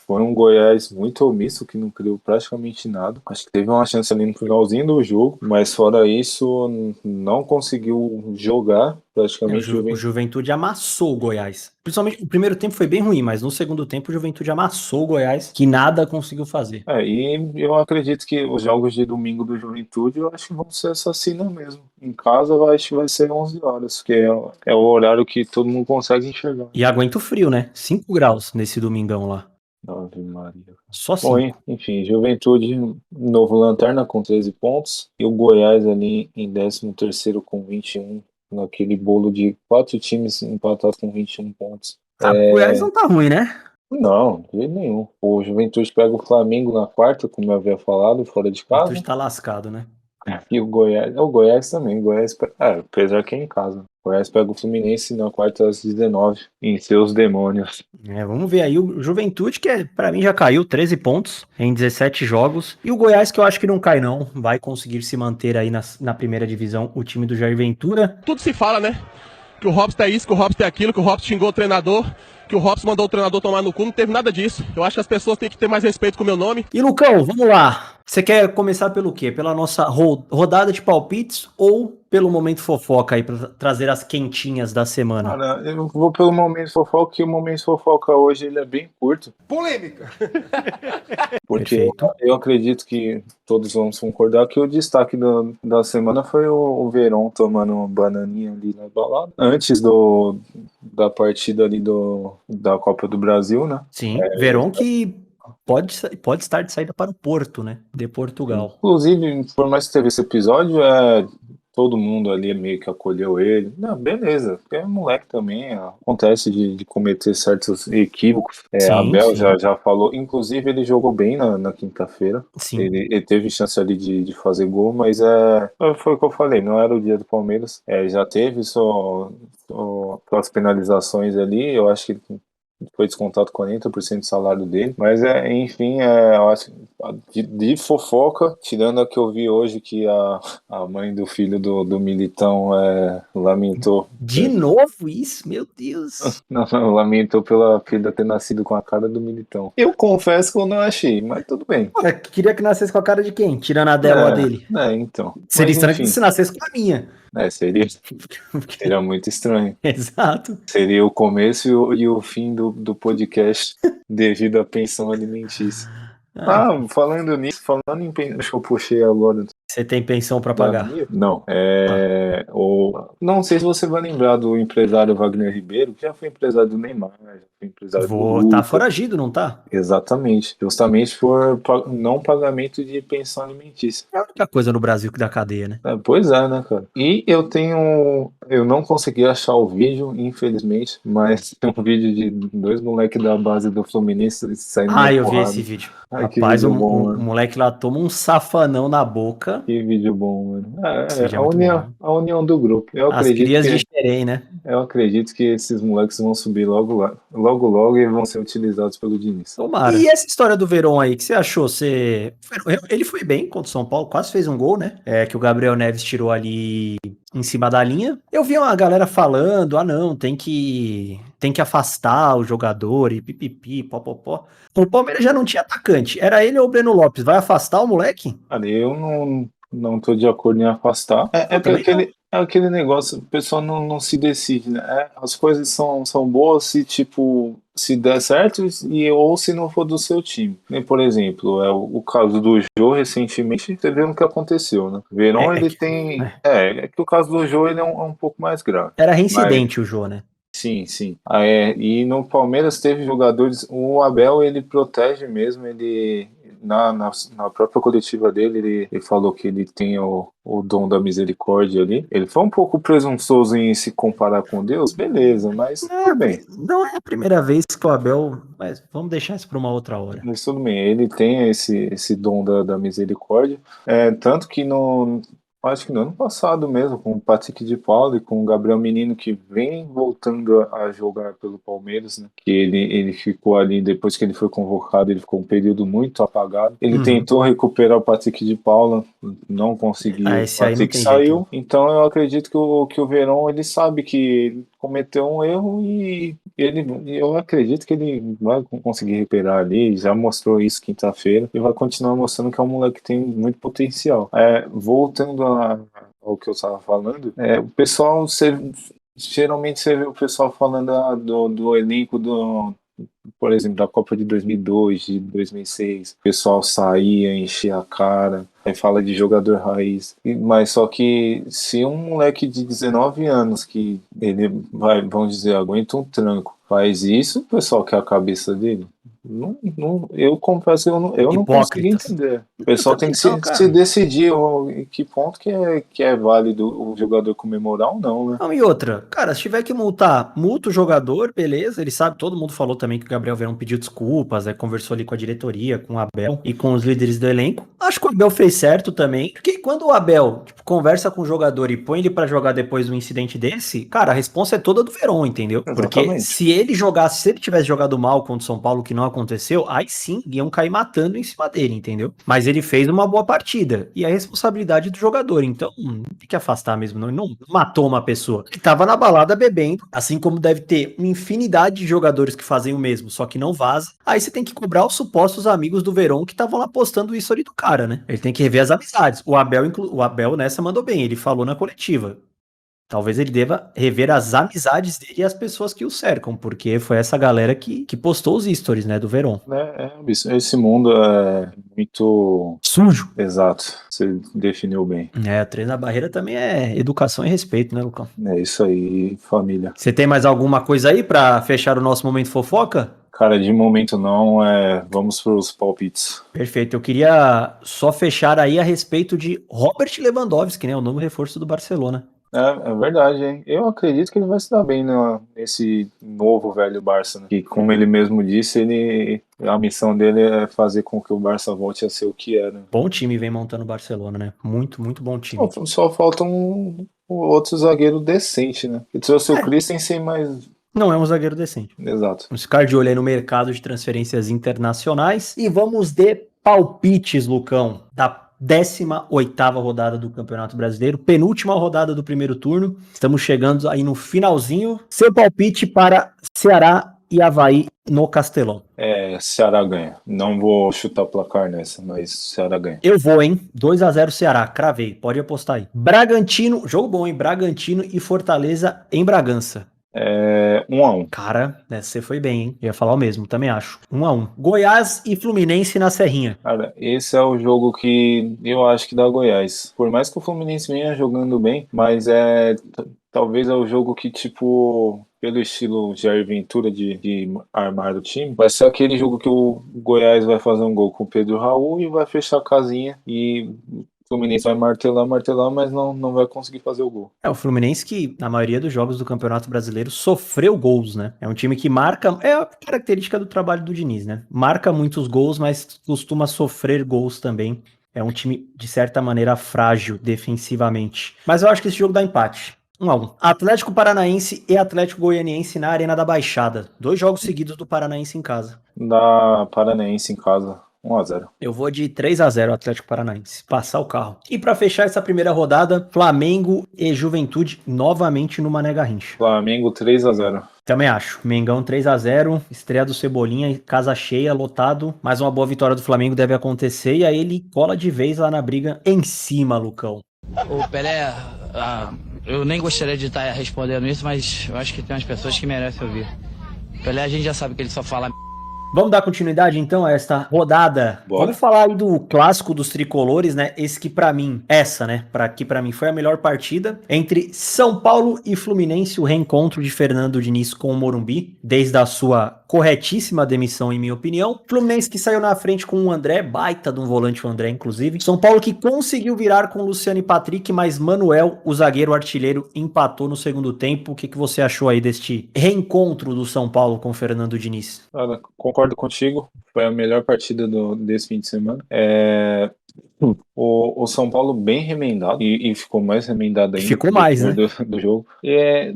foi um Goiás muito omisso, que não criou praticamente nada. Acho que teve uma chance ali no finalzinho do jogo, mas fora isso, não conseguiu jogar praticamente. O Juventude amassou o Goiás. Principalmente o primeiro tempo foi bem ruim, mas no segundo tempo o Juventude amassou o Goiás, que nada conseguiu fazer. E eu acredito que os jogos de domingo do Juventude, eu acho que vão ser assassinos mesmo. Em casa, eu acho que vai ser 11 horas, que é o horário que todo mundo consegue enxergar. E aguenta o frio, né? 5 graus nesse domingão lá. Ave Maria. Só 5. Bom, enfim, Juventude, novo lanterna com 13 pontos. E o Goiás ali em 13º com 21, naquele bolo de 4 times empatados com 21 pontos. O Goiás não tá ruim, né? Não, de jeito nenhum. O Juventude pega o Flamengo na quarta, como eu havia falado, fora de O casa. Juventude tá lascado, né? E o Goiás também. Apesar que é em casa. O Goiás pega o Fluminense na quarta às 19, em seus demônios. Vamos ver aí o Juventude, que pra mim já caiu 13 pontos em 17 jogos. E o Goiás, que eu acho que não cai não, vai conseguir se manter aí na primeira divisão, o time do Jair Ventura. Tudo se fala, né? Que o Robson é isso, que o Robson é aquilo, que o Robson xingou o treinador, que o Robson mandou o treinador tomar no cu, não teve nada disso. Eu acho que as pessoas têm que ter mais respeito com o meu nome. E Lucão, vamos lá. Você quer começar pelo quê? Pela nossa rodada de palpites ou pelo momento fofoca aí, pra trazer as quentinhas da semana? Cara, eu vou pelo momento fofoca, que o momento fofoca hoje ele é bem curto. Polêmica! Porque Perfeito. eu acredito que todos vamos concordar que o destaque da semana foi o Verón tomando uma bananinha ali na balada. Antes da partida ali da Copa do Brasil, né? Sim, Verón que pode estar de saída para o Porto, né? De Portugal. Inclusive, por mais que teve esse episódio, todo mundo ali meio que acolheu ele. Não, beleza, porque é moleque também, acontece de cometer certos equívocos. Abel já falou, inclusive ele jogou bem na quinta-feira. Sim. Ele teve chance ali de fazer gol, mas foi o que eu falei, não era o dia do Palmeiras. Já teve suas penalizações ali, eu acho que foi descontado 40% do salário dele, mas enfim, eu acho de fofoca, tirando a que eu vi hoje, que a mãe do filho do Militão lamentou. De novo isso? Meu Deus! Não, lamentou pela filha ter nascido com a cara do Militão. Eu confesso que eu não achei, mas tudo bem. Queria que nascesse com a cara de quem? Tirando a dela dele. Então. Seria estranho se nascesse com a minha. Seria muito estranho. Exato. Seria o começo e o fim do podcast devido à pensão alimentícia. Falando em pensão, acho que eu puxei agora. Você tem pensão para pagar? Não. Não sei se você vai lembrar do empresário Wagner Ribeiro, que já foi empresário do Neymar, já foi empresário do Lucas. Tá foragido, não tá? Exatamente. Justamente por não pagamento de pensão alimentícia. É a única coisa no Brasil que dá cadeia, né? Pois é, né, cara? E eu não consegui achar o vídeo, infelizmente, mas tem um vídeo de 2 moleques da base do Fluminense saindo na eu vi porrada. esse vídeo. Rapaz, o moleque lá toma um safanão na boca. Que vídeo bom, mano. A união do grupo. As crias de Xerém, né? Eu acredito que esses moleques vão subir logo e vão ser utilizados pelo Diniz. Tomara. E essa história do Verón aí, que você achou? Ele foi bem contra o São Paulo, quase fez um gol, né? Que o Gabriel Neves tirou ali em cima da linha. Eu vi uma galera falando, não, tem que afastar o jogador e pipipi, popopó. O Palmeiras já não tinha atacante. Era ele ou o Breno Lopes? Vai afastar o moleque? Cara, eu não tô de acordo em afastar. Aquele negócio, o pessoal não se decide, né? As coisas são boas se der certo ou se não for do seu time. Por exemplo, o caso do Jô recentemente, você viu o que aconteceu, né? Verón, que o caso do Jô ele é um pouco mais grave. Era reincidente o Jô, né? Sim. E no Palmeiras teve jogadores, o Abel ele protege mesmo, ele na própria coletiva dele, ele falou que ele tem o dom da misericórdia ali. Ele foi um pouco presunçoso em se comparar com Deus, beleza, mas tudo bem. Não é a primeira vez que o Abel... Mas vamos deixar isso para uma outra hora. Mas tudo bem, ele tem esse dom da misericórdia. Tanto que acho que no ano passado mesmo, com o Patrick de Paula e com o Gabriel Menino, que vem voltando a jogar pelo Palmeiras, né? Que ele ficou ali, depois que ele foi convocado, ele ficou um período muito apagado. Ele tentou recuperar o Patrick de Paula, não conseguiu. O Patrick saiu. Então eu acredito que o Verón, ele sabe que ele cometeu um erro e eu acredito que ele vai conseguir recuperar ali. Já mostrou isso quinta-feira e vai continuar mostrando que é um moleque que tem muito potencial. Voltando ao que eu estava falando, o pessoal, geralmente você vê o pessoal falando do elenco por exemplo, da Copa de 2002, de 2006, o pessoal saía, enchia a cara, aí fala de jogador raiz, mas só que se um moleque de 19 anos que ele vai, vamos dizer, aguenta um tranco, faz isso, o pessoal quer a cabeça dele? Eu confesso que eu não consegui entender. O pessoal tem que se decidir em que ponto que é válido o jogador comemorar ou não, né? Não, e outra, cara, se tiver que multa o jogador, beleza, ele sabe, todo mundo falou também que o Gabriel Verón pediu desculpas, conversou ali com a diretoria, com o Abel e com os líderes do elenco. Acho que o Abel fez certo também, porque quando o Abel conversa com o jogador e põe ele pra jogar depois de um incidente desse, cara, a responsa é toda do Verón, entendeu? Exatamente. Porque se ele tivesse jogado mal contra o São Paulo, que não aconteceu, aí sim iam cair matando em cima dele, entendeu? Mas ele fez uma boa partida, e a responsabilidade do jogador, então tem que afastar mesmo, não matou uma pessoa que tava na balada bebendo, assim como deve ter uma infinidade de jogadores que fazem o mesmo, só que não vaza, aí você tem que cobrar os supostos amigos do Verón que estavam lá postando isso ali do cara, né? Ele tem que rever as amizades. O Abel nessa mandou bem, ele falou na coletiva. Talvez ele deva rever as amizades dele e as pessoas que o cercam, porque foi essa galera que postou os stories, né, do Verón. Esse mundo é muito sujo. Exato, você definiu bem. O treino na barreira também é educação e respeito, né, Lucão? É isso aí, família. Você tem mais alguma coisa aí pra fechar o nosso momento fofoca? Cara, de momento não, vamos para os palpites. Perfeito, eu queria só fechar aí a respeito de Robert Lewandowski, né, o novo reforço do Barcelona. É verdade, hein? Eu acredito que ele vai se dar bem nesse novo velho Barça, né? Que, como ele mesmo disse, a missão dele é fazer com que o Barça volte a ser o que é, né? Bom time vem montando o Barcelona, né? Muito, muito bom time. Só falta um outro zagueiro decente, né? E trouxe o Christensen, mas... Não é um zagueiro decente. Exato. Vamos ficar de olho aí no mercado de transferências internacionais. E vamos de palpites, Lucão, da 18ª rodada do Campeonato Brasileiro, penúltima rodada do primeiro turno. Estamos chegando aí no finalzinho. Seu palpite para Ceará e Avaí no Castelão. Ceará ganha. Não vou chutar placar nessa, mas Ceará ganha. Eu vou, hein? 2-0 Ceará, cravei. Pode apostar aí. Bragantino, jogo bom, hein? Bragantino e Fortaleza em Bragança. 1-1. Cara, você foi bem, hein? Eu ia falar o mesmo, também acho. 1-1. Goiás e Fluminense na Serrinha. Cara, esse é o jogo que eu acho que dá Goiás. Por mais que o Fluminense venha jogando bem, mas talvez é o jogo que, tipo, pelo estilo Jair Ventura de armar o time, vai ser aquele jogo que o Goiás vai fazer um gol com o Pedro Raul e vai fechar a casinha e... O Fluminense vai martelar, mas não vai conseguir fazer o gol. O Fluminense que, na maioria dos jogos do Campeonato Brasileiro, sofreu gols, né? É um time que marca... É a característica do trabalho do Diniz, né? Marca muitos gols, mas costuma sofrer gols também. É um time, de certa maneira, frágil defensivamente. Mas eu acho que esse jogo dá empate. 1-1. Atlético Paranaense e Atlético Goianiense na Arena da Baixada. 2 jogos seguidos do Paranaense em casa. Da Paranaense em casa. 1-0. Eu vou de 3-0 Atlético Paranaense. Passar o carro. E pra fechar essa primeira rodada, Flamengo e Juventude novamente no Mané Garrincha. Flamengo 3-0. Também acho. Mengão 3-0, estreia do Cebolinha, casa cheia, lotado. Mais uma boa vitória do Flamengo deve acontecer e aí ele cola de vez lá na briga em cima, Lucão. O Pelé, eu nem gostaria de estar respondendo isso, mas eu acho que tem umas pessoas que merecem ouvir. O Pelé a gente já sabe que ele só fala... Vamos dar continuidade, então, a esta rodada. Bora. Vamos falar aí do clássico dos tricolores, né? Esse que pra mim, que pra mim foi a melhor partida. Entre São Paulo e Fluminense, o reencontro de Fernando Diniz com o Morumbi, desde a sua corretíssima demissão, em minha opinião. Fluminense que saiu na frente com o André, baita de um volante o André, inclusive. São Paulo que conseguiu virar com Luciano e Patrick, mas Manuel, o zagueiro artilheiro, empatou no segundo tempo. O que você achou aí deste reencontro do São Paulo com o Fernando Diniz? Cara, concordo contigo. Foi a melhor partida desse fim de semana. O São Paulo bem remendado e ficou mais remendado ainda. Ficou mais, né? Do jogo.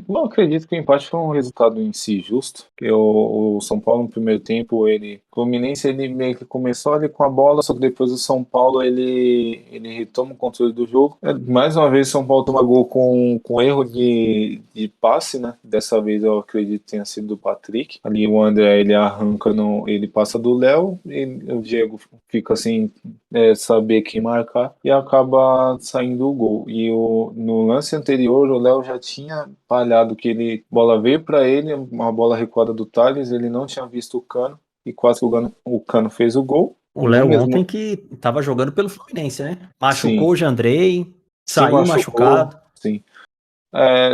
Bom, acredito que o empate foi um resultado em si justo. Porque o São Paulo no primeiro tempo, o Fluminense ele meio que começou ali com a bola, só que depois o São Paulo ele retoma o controle do jogo. Mais uma vez o São Paulo toma gol com erro de passe, né? Dessa vez eu acredito que tenha sido do Patrick. Ali o André ele arranca, ele passa do Léo, e o Diego fica assim, saber quem marcar, e acaba saindo o gol. E no lance anterior o Léo já tinha palhado que bola veio para ele, uma bola recuada do Thales, ele não tinha visto o Cano, e quase que o Cano fez o gol. O Léo ontem que tava jogando pelo Fluminense, né? Machucou Sim. o Jandrei, saiu machucado. Sim.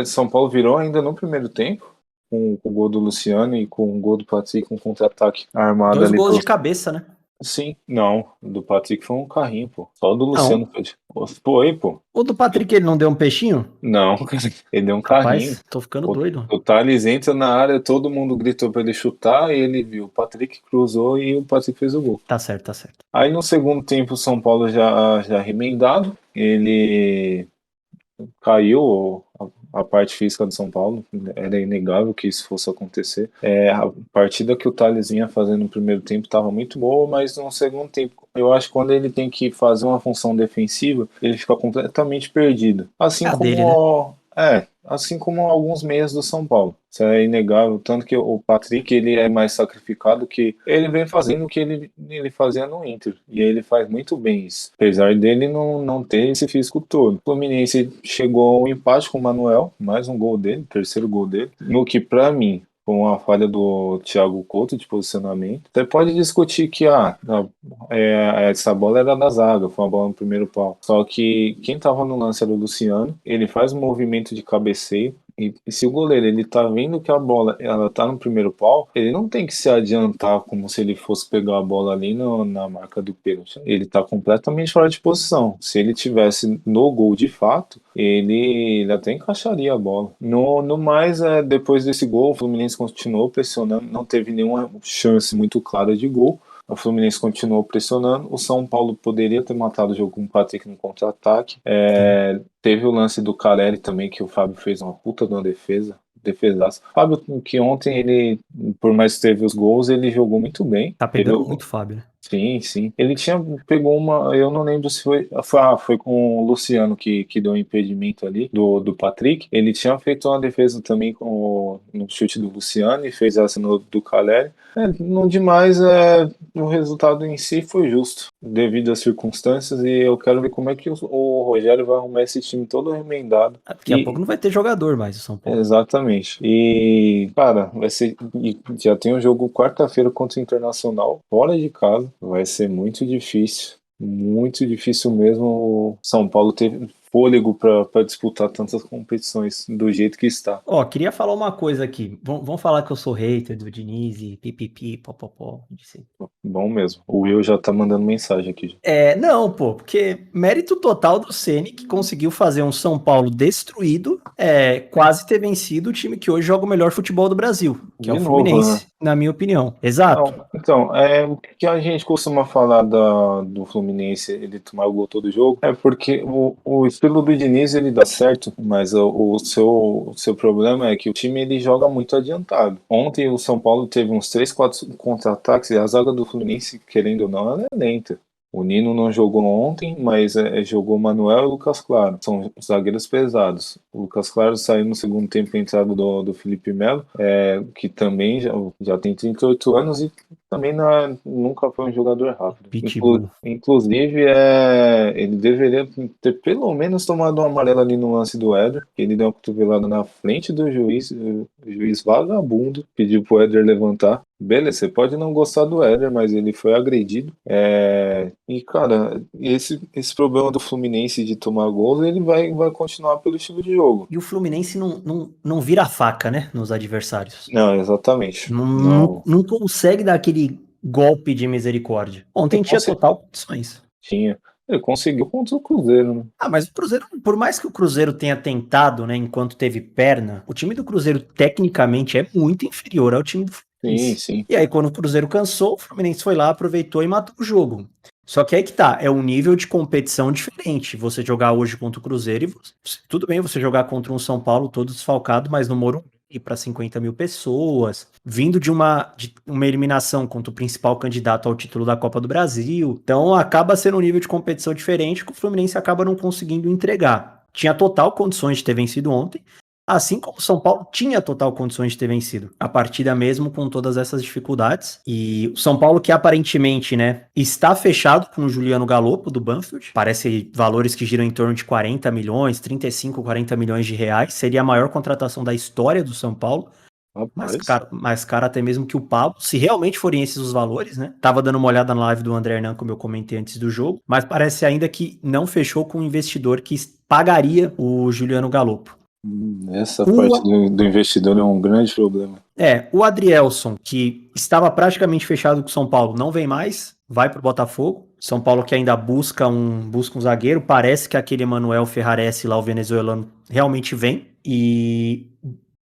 São Paulo virou ainda no primeiro tempo, com o gol do Luciano e com o gol do Patrick, com um contra-ataque armado. 2 gols de cabeça, né? Sim, não. Do Patrick foi um carrinho, pô. Só o do Luciano foi, pô. O do Patrick ele não deu um peixinho? Não, ele deu um carrinho. Rapaz, tô ficando doido. O Thales entra na área, todo mundo gritou pra ele chutar, e ele viu. O Patrick cruzou e o Patrick fez o gol. Tá certo, tá certo. Aí no segundo tempo o São Paulo já remendado, ele caiu a parte física do São Paulo, era inegável que isso fosse acontecer. A partida que o Thales vinha fazendo no primeiro tempo estava muito boa, mas no segundo tempo, eu acho que quando ele tem que fazer uma função defensiva, ele fica completamente perdido. Assim como dele, né? Assim como alguns meias do São Paulo. Isso é inegável, tanto que o Patrick ele é mais sacrificado, que ele vem fazendo o que ele fazia no Inter, e ele faz muito bem isso, apesar dele não ter esse físico todo. O Fluminense chegou ao empate com o Manuel, mais um gol dele, terceiro gol dele, no que pra mim com a falha do Thiago Couto de posicionamento. Você pode discutir que essa bola era da zaga, foi uma bola no primeiro pau. Só que quem estava no lance era o Luciano, ele faz um movimento de cabeceio, e se o goleiro ele tá vendo que a bola ela tá no primeiro pau, ele não tem que se adiantar como se ele fosse pegar a bola ali na marca do pênalti. Ele tá completamente fora de posição. Se ele tivesse no gol de fato, ele até encaixaria a bola. No mais, depois desse gol, o Fluminense continuou pressionando, não teve nenhuma chance muito clara de gol. O Fluminense continuou pressionando. O São Paulo poderia ter matado o jogo com o Patrick no contra-ataque. Teve o lance do Caleri também, que o Fábio fez uma puta de uma defesaço. Fábio, que ontem ele, por mais que teve os gols, ele jogou muito bem. Tá pegando muito, Fábio, né? Sim. Ele pegou uma, eu não lembro se foi com o Luciano que deu um impedimento ali do Patrick. Ele tinha feito uma defesa também no chute do Luciano e fez essa do Caleri. No demais, o resultado em si foi justo, devido às circunstâncias, e eu quero ver como é que o Rogério vai arrumar esse time todo remendado. Daqui a pouco não vai ter jogador mais o São Paulo. Exatamente. E, cara, vai ser. Já tem um jogo quarta-feira contra o Internacional, fora de casa. Vai ser muito difícil mesmo o São Paulo ter fôlego para disputar tantas competições do jeito que está. Queria falar uma coisa aqui. Vamos falar que eu sou hater do Diniz e pipipi, popopó. Bom mesmo. O Will já tá mandando mensagem aqui. Não, porque mérito total do Ceni, que conseguiu fazer um São Paulo destruído, quase ter vencido o time que hoje joga o melhor futebol do Brasil, que é o Fluminense, na minha opinião. Exato. Então, o que a gente costuma falar do Fluminense, ele tomar o gol todo jogo, é porque o estilo do Diniz ele dá certo, mas o seu problema é que o time ele joga muito adiantado. Ontem o São Paulo teve uns 3, 4 contra-ataques, e a zaga do Fluminense, querendo ou não, ela é lenta. O Nino não jogou ontem, mas jogou Manuel e Lucas Claro. São zagueiros pesados. O Lucas Claro saiu no segundo tempo com a entrada do Felipe Melo, que também já tem 38 anos e também nunca foi um jogador rápido. Inclusive, ele deveria ter pelo menos tomado uma amarela ali no lance do Éder, que ele deu uma cotovelada na frente do juiz, o juiz vagabundo pediu pro Éder levantar. beleza, você pode não gostar do Éder, mas ele foi agredido. E, cara, esse problema do Fluminense de tomar gols, ele vai continuar pelo estilo de jogo. E o Fluminense não vira faca, né, nos adversários. Não, exatamente. Não consegue dar aquele golpe de misericórdia. Ontem tinha total condições. Tinha. Ele conseguiu contra o Cruzeiro, né? Mas o Cruzeiro, por mais que o Cruzeiro tenha tentado, né, enquanto teve perna, o time do Cruzeiro tecnicamente é muito inferior ao time do Fluminense. Sim. E aí quando o Cruzeiro cansou, o Fluminense foi lá, aproveitou e matou o jogo. Só que aí que tá, é um nível de competição diferente. Você jogar hoje contra o Cruzeiro tudo bem você jogar contra um São Paulo todo desfalcado, mas no Morumbi para 50 mil pessoas, vindo de uma eliminação contra o principal candidato ao título da Copa do Brasil. Então acaba sendo um nível de competição diferente que o Fluminense acaba não conseguindo entregar. Tinha total condições de ter vencido ontem, assim como o São Paulo tinha total condições de ter vencido a partida mesmo com todas essas dificuldades. E o São Paulo que aparentemente, né, está fechado com o Juliano Galopo do Banfield. Parece valores que giram em torno de 40 milhões, 35, 40 milhões de reais. Seria a maior contratação da história do São Paulo. Mais caro até mesmo que o Pablo, se realmente forem esses os valores, né? Tava dando uma olhada na live do André Hernan, como eu comentei antes do jogo, mas parece ainda que não fechou com um investidor que pagaria o Juliano Galopo. Essa parte do investidor é um grande problema. O Adrielson, que estava praticamente fechado com o São Paulo, não vem mais, vai pro Botafogo. São Paulo que ainda busca um zagueiro, parece que aquele Emanuel Ferraresi lá, o venezuelano, realmente vem. E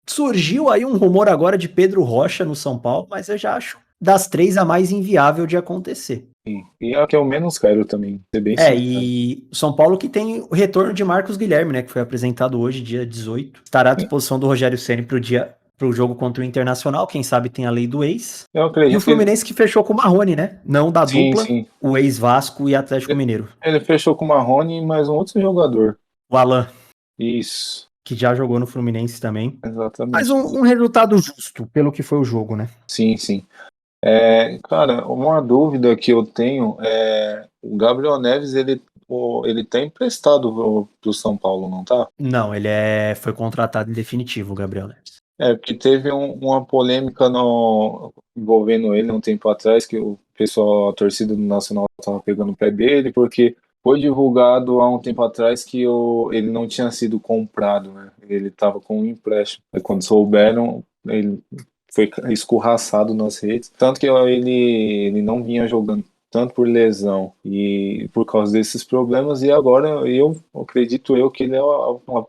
surgiu aí um rumor agora de Pedro Rocha no São Paulo, mas eu já acho das três a mais inviável de acontecer. Sim. E a que eu menos quero também, ser bem sincero. E o São Paulo que tem o retorno de Marcos Guilherme, né, que foi apresentado hoje, dia 18. Estará à disposição do Rogério Ceni pro jogo contra o Internacional, quem sabe tem a lei do ex. Eu acredito. E o Fluminense que fechou com o Marrone, né? Não da dupla, o ex-Vasco e Atlético Mineiro. Ele fechou com o Marrone e mais um outro jogador. O Alan. Isso. Que já jogou no Fluminense também. Exatamente. Mas um resultado justo, pelo que foi o jogo, né? Sim. Cara, uma dúvida que eu tenho é o Gabriel Neves, ele tá emprestado pro São Paulo, não tá? Não, ele foi contratado em definitivo, o Gabriel Neves. Porque teve uma polêmica envolvendo ele um tempo atrás, que o pessoal, a torcida do Nacional tava pegando o pé dele, porque foi divulgado há um tempo atrás que ele não tinha sido comprado, né? Ele tava com um empréstimo. Aí quando souberam, ele foi escorraçado nas redes, tanto que ele não vinha jogando tanto por lesão e por causa desses problemas, e agora eu acredito que ele é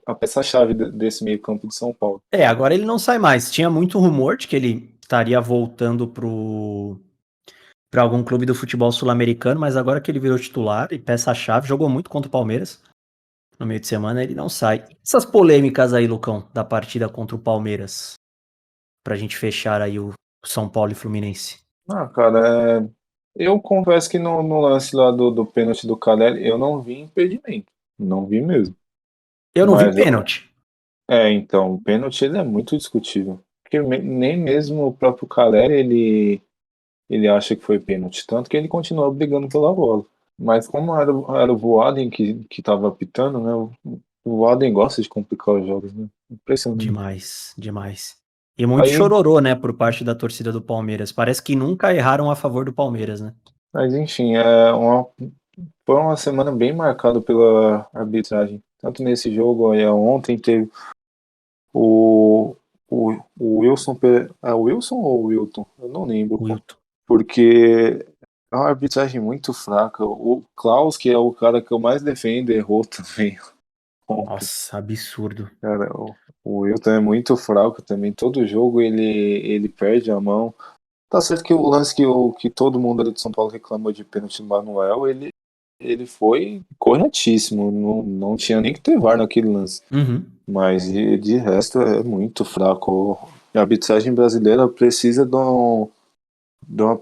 a peça-chave desse meio campo de São Paulo. Agora ele não sai mais. Tinha muito rumor de que ele estaria voltando para algum clube do futebol sul-americano, mas agora que ele virou titular e peça-chave, jogou muito contra o Palmeiras no meio de semana, ele não sai. Essas polêmicas aí, Lucão, da partida contra o Palmeiras, pra gente fechar aí o São Paulo e Fluminense. Cara, eu confesso que no lance lá do pênalti do Caleri, eu não vi impedimento. Não vi mesmo. Eu não vi pênalti. Então, o pênalti ele é muito discutível. Porque nem mesmo o próprio Caleri, ele acha que foi pênalti. Tanto que ele continuou brigando pela bola. Mas como era o Voaden que tava apitando, né? O Voaden gosta de complicar os jogos, né? Impressionante. Demais. E muito chororô, né, por parte da torcida do Palmeiras. Parece que nunca erraram a favor do Palmeiras, né? Mas enfim, foi uma semana bem marcada pela arbitragem. Tanto nesse jogo, ontem teve o Wilson. Wilson ou Wilton? Eu não lembro. Wilton. Porque é uma arbitragem muito fraca. O Klaus, que é o cara que eu mais defendo, errou também. Nossa, absurdo. Cara, o Wilton é muito fraco também. Todo jogo ele perde a mão. Tá certo que o lance que todo mundo ali de São Paulo reclamou de pênalti do Manuel, ele foi corretíssimo. Não tinha nem que ter VAR naquele lance. Uhum. Mas de resto é muito fraco. A arbitragem brasileira precisa de uma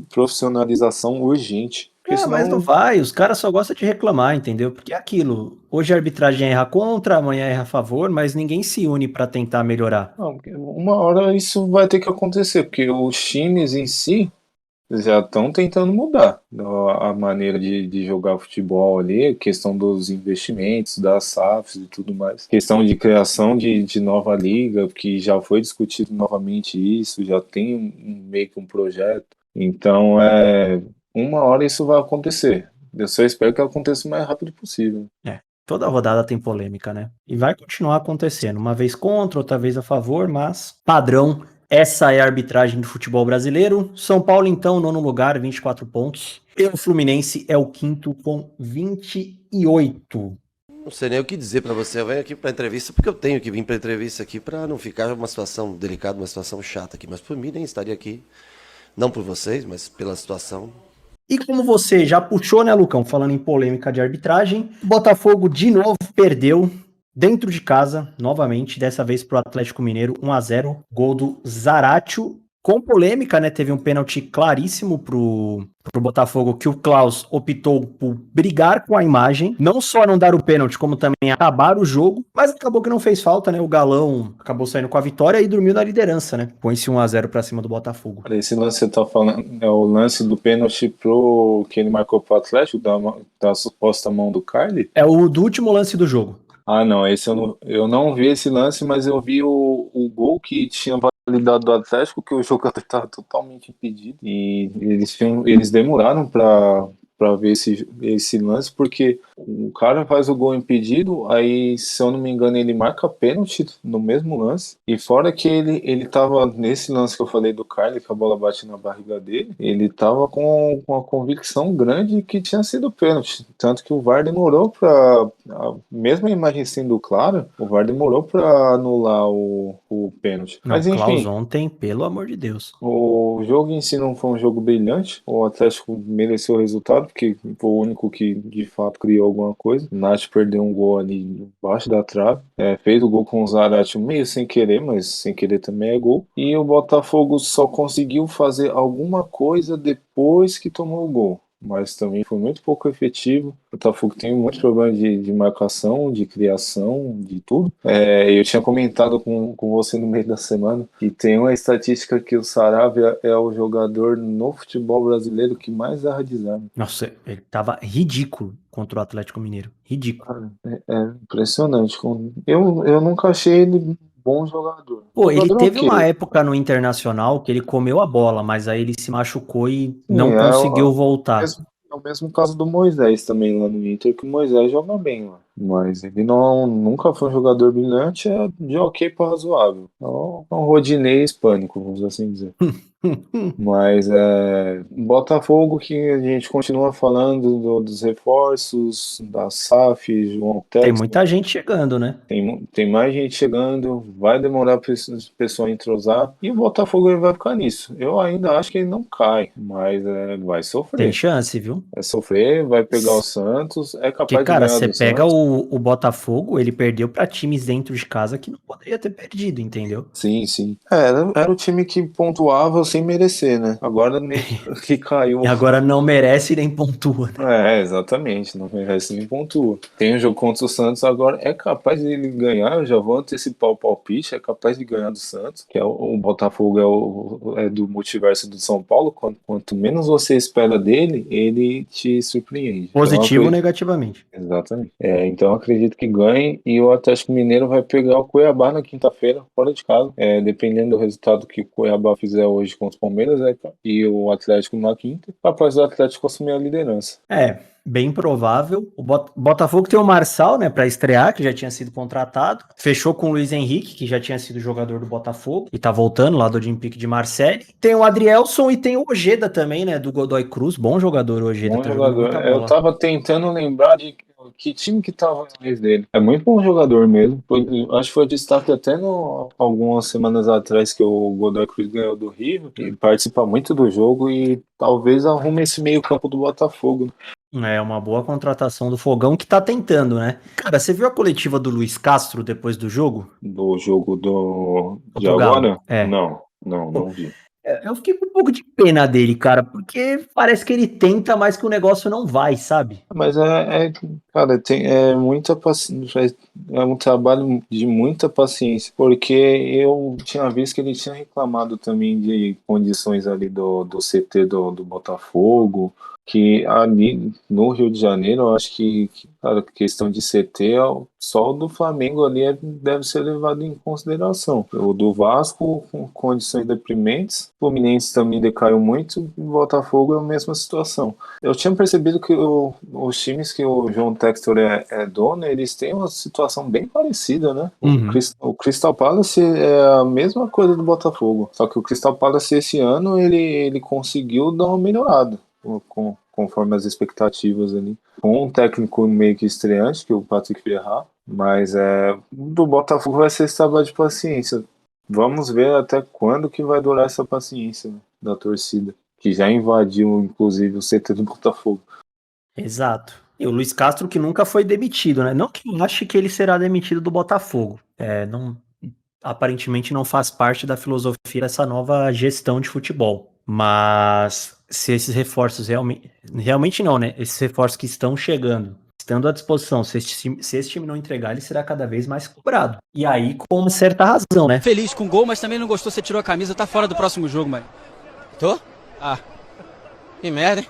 profissionalização urgente. Senão... Mas não vai, os caras só gostam de reclamar, entendeu? Porque é aquilo, hoje a arbitragem erra contra, amanhã erra a favor, mas ninguém se une para tentar melhorar. Não, uma hora isso vai ter que acontecer, porque os times em si, já estão tentando mudar a maneira de jogar futebol ali, a questão dos investimentos, das SAFs e tudo mais. Questão de criação de nova liga, que já foi discutido novamente isso, já tem meio que um projeto. Então, uma hora isso vai acontecer. Eu só espero que aconteça o mais rápido possível. Toda rodada tem polêmica, né? E vai continuar acontecendo. Uma vez contra, outra vez a favor, mas padrão. Essa é a arbitragem do futebol brasileiro. São Paulo, então, nono lugar, 24 pontos. E o Fluminense é o quinto com 28. Não sei nem o que dizer pra você. Eu venho aqui pra entrevista porque eu tenho que vir pra entrevista aqui pra não ficar uma situação delicada, uma situação chata aqui. Mas por mim nem estaria aqui. Não por vocês, mas pela situação. E como você já puxou, né, Lucão, falando em polêmica de arbitragem, o Botafogo de novo perdeu dentro de casa, novamente, dessa vez pro Atlético Mineiro, 1-0, gol do Zaratio, com polêmica, né, teve um pênalti claríssimo pro Botafogo, que o Klaus optou por brigar com a imagem, não só não dar o pênalti, como também acabar o jogo, mas acabou que não fez falta, né, o Galão acabou saindo com a vitória e dormiu na liderança, né, põe-se 1-0 pra cima do Botafogo. Esse lance que você tá falando é o lance do pênalti que ele marcou pro Atlético, da suposta mão do Carly? É o do último lance do jogo. Ah, não, esse eu não vi esse lance, mas eu vi o gol que tinha validado do Atlético, que o jogador estava totalmente impedido. E eles demoraram para ver esse lance, porque o cara faz o gol impedido, aí, se eu não me engano, ele marca pênalti no mesmo lance. E fora que ele tava nesse lance que eu falei do Carly, que a bola bate na barriga dele, ele tava com uma convicção grande que tinha sido pênalti. Tanto que o VAR demorou mesmo a imagem sendo clara, o VAR demorou para anular o pênalti. Não, mas enfim, Klaus ontem, pelo amor de Deus. O jogo em si não foi um jogo brilhante. O Atlético mereceu o resultado, porque foi o único que de fato criou alguma coisa. O Nath perdeu um gol ali embaixo da trave. Fez o gol com o Zarate meio sem querer, mas sem querer também é gol. E o Botafogo só conseguiu fazer alguma coisa depois que tomou o gol. Mas também foi muito pouco efetivo. O Botafogo tem muito problema de marcação, de criação, de tudo. Eu tinha comentado com você no meio da semana que tem uma estatística que o Saravia é o jogador no futebol brasileiro que mais erra desarme. Nossa, ele tava ridículo contra o Atlético Mineiro. Ridículo. É impressionante. Eu nunca achei ele bom jogador. Pô, ele teve uma época no Internacional que ele comeu a bola, mas aí ele se machucou e não conseguiu voltar. É o mesmo caso do Moisés também lá no Inter, que o Moisés joga bem lá. Mas ele nunca foi um jogador brilhante, é de ok para razoável. É um Rodinei hispânico, vamos assim dizer. Mas Botafogo, que a gente continua falando dos reforços, da SAF, João Tex. Tem muita gente chegando, né? Tem mais gente chegando, vai demorar para esse pessoal entrosar, e o Botafogo ele vai ficar nisso. Eu ainda acho que ele não cai, mas vai sofrer. Tem chance, viu? Vai sofrer, vai pegar o Santos, é capaz de ganhar do Santos. Cara, você pega o Botafogo, ele perdeu para times dentro de casa que não poderia ter perdido, entendeu? Sim. Era o time que pontuava sem merecer, né? Agora que caiu. E agora não merece nem pontua. Né? Exatamente, não merece nem pontua. Tem um jogo contra o Santos agora, é capaz de ele ganhar, eu já vou antecipar o palpite, é capaz de ganhar do Santos, que o Botafogo é do multiverso do São Paulo, quanto menos você espera dele, ele te surpreende. Positivo ou negativamente. Exatamente. Então eu acredito que ganhe, e o Atlético Mineiro vai pegar o Cuiabá na quinta-feira, fora de casa, dependendo do resultado que o Cuiabá fizer hoje contra o Palmeiras, e o Atlético na quinta, capaz do Atlético assumir a liderança. Bem provável. O Botafogo tem o Marçal, né, para estrear, que já tinha sido contratado. Fechou com o Luiz Henrique, que já tinha sido jogador do Botafogo e tá voltando lá do Olympique de Marseille. Tem o Adrielson e tem o Ojeda também, né, do Godoy Cruz. Bom jogador o Ojeda. Bom jogador. Eu tava tentando lembrar de que time que tava atrás dele. É muito bom jogador mesmo. Acho que foi destaque até algumas semanas atrás que o Godoy Cruz ganhou do River. Ele participa muito do jogo e talvez arrume esse meio campo do Botafogo. É uma boa contratação do Fogão, que tá tentando, né? Cara, você viu a coletiva do Luiz Castro depois do jogo? Do jogo de agora? Não vi. Eu fiquei com um pouco de pena dele, cara, porque parece que ele tenta, mas que o negócio não vai, sabe? Mas cara, é muita paciência, é um trabalho de muita paciência, porque eu tinha visto que ele tinha reclamado também de condições ali do CT do Botafogo, que ali no Rio de Janeiro, eu acho cara, questão de CT, só o do Flamengo ali deve ser levado em consideração. O do Vasco, com condições deprimentes, o Fluminense também decaiu muito, e o Botafogo é a mesma situação. Eu tinha percebido que os times que o João Textor é dono, eles têm uma situação bem parecida, né? O Crystal Palace é a mesma coisa do Botafogo, só que o Crystal Palace esse ano ele conseguiu dar uma melhorada conforme as expectativas ali. Com um técnico meio que estreante, que é o Patrick Vieira, mas do Botafogo vai ser esse trabalho de paciência. Vamos ver até quando que vai durar essa paciência, né, da torcida, que já invadiu, inclusive, o CT do Botafogo. Exato. E o Luiz Castro que nunca foi demitido, né? Não que eu ache que ele será demitido do Botafogo. Aparentemente não faz parte da filosofia dessa nova gestão de futebol. Mas se esses reforços realmente não, né? Esses reforços que estão chegando, estando à disposição, se esse time não entregar, ele será cada vez mais cobrado. E aí, com uma certa razão, né? Feliz com o gol, mas também não gostou, você tirou a camisa, tá fora do próximo jogo, mano. Tô? Ah, que merda, hein?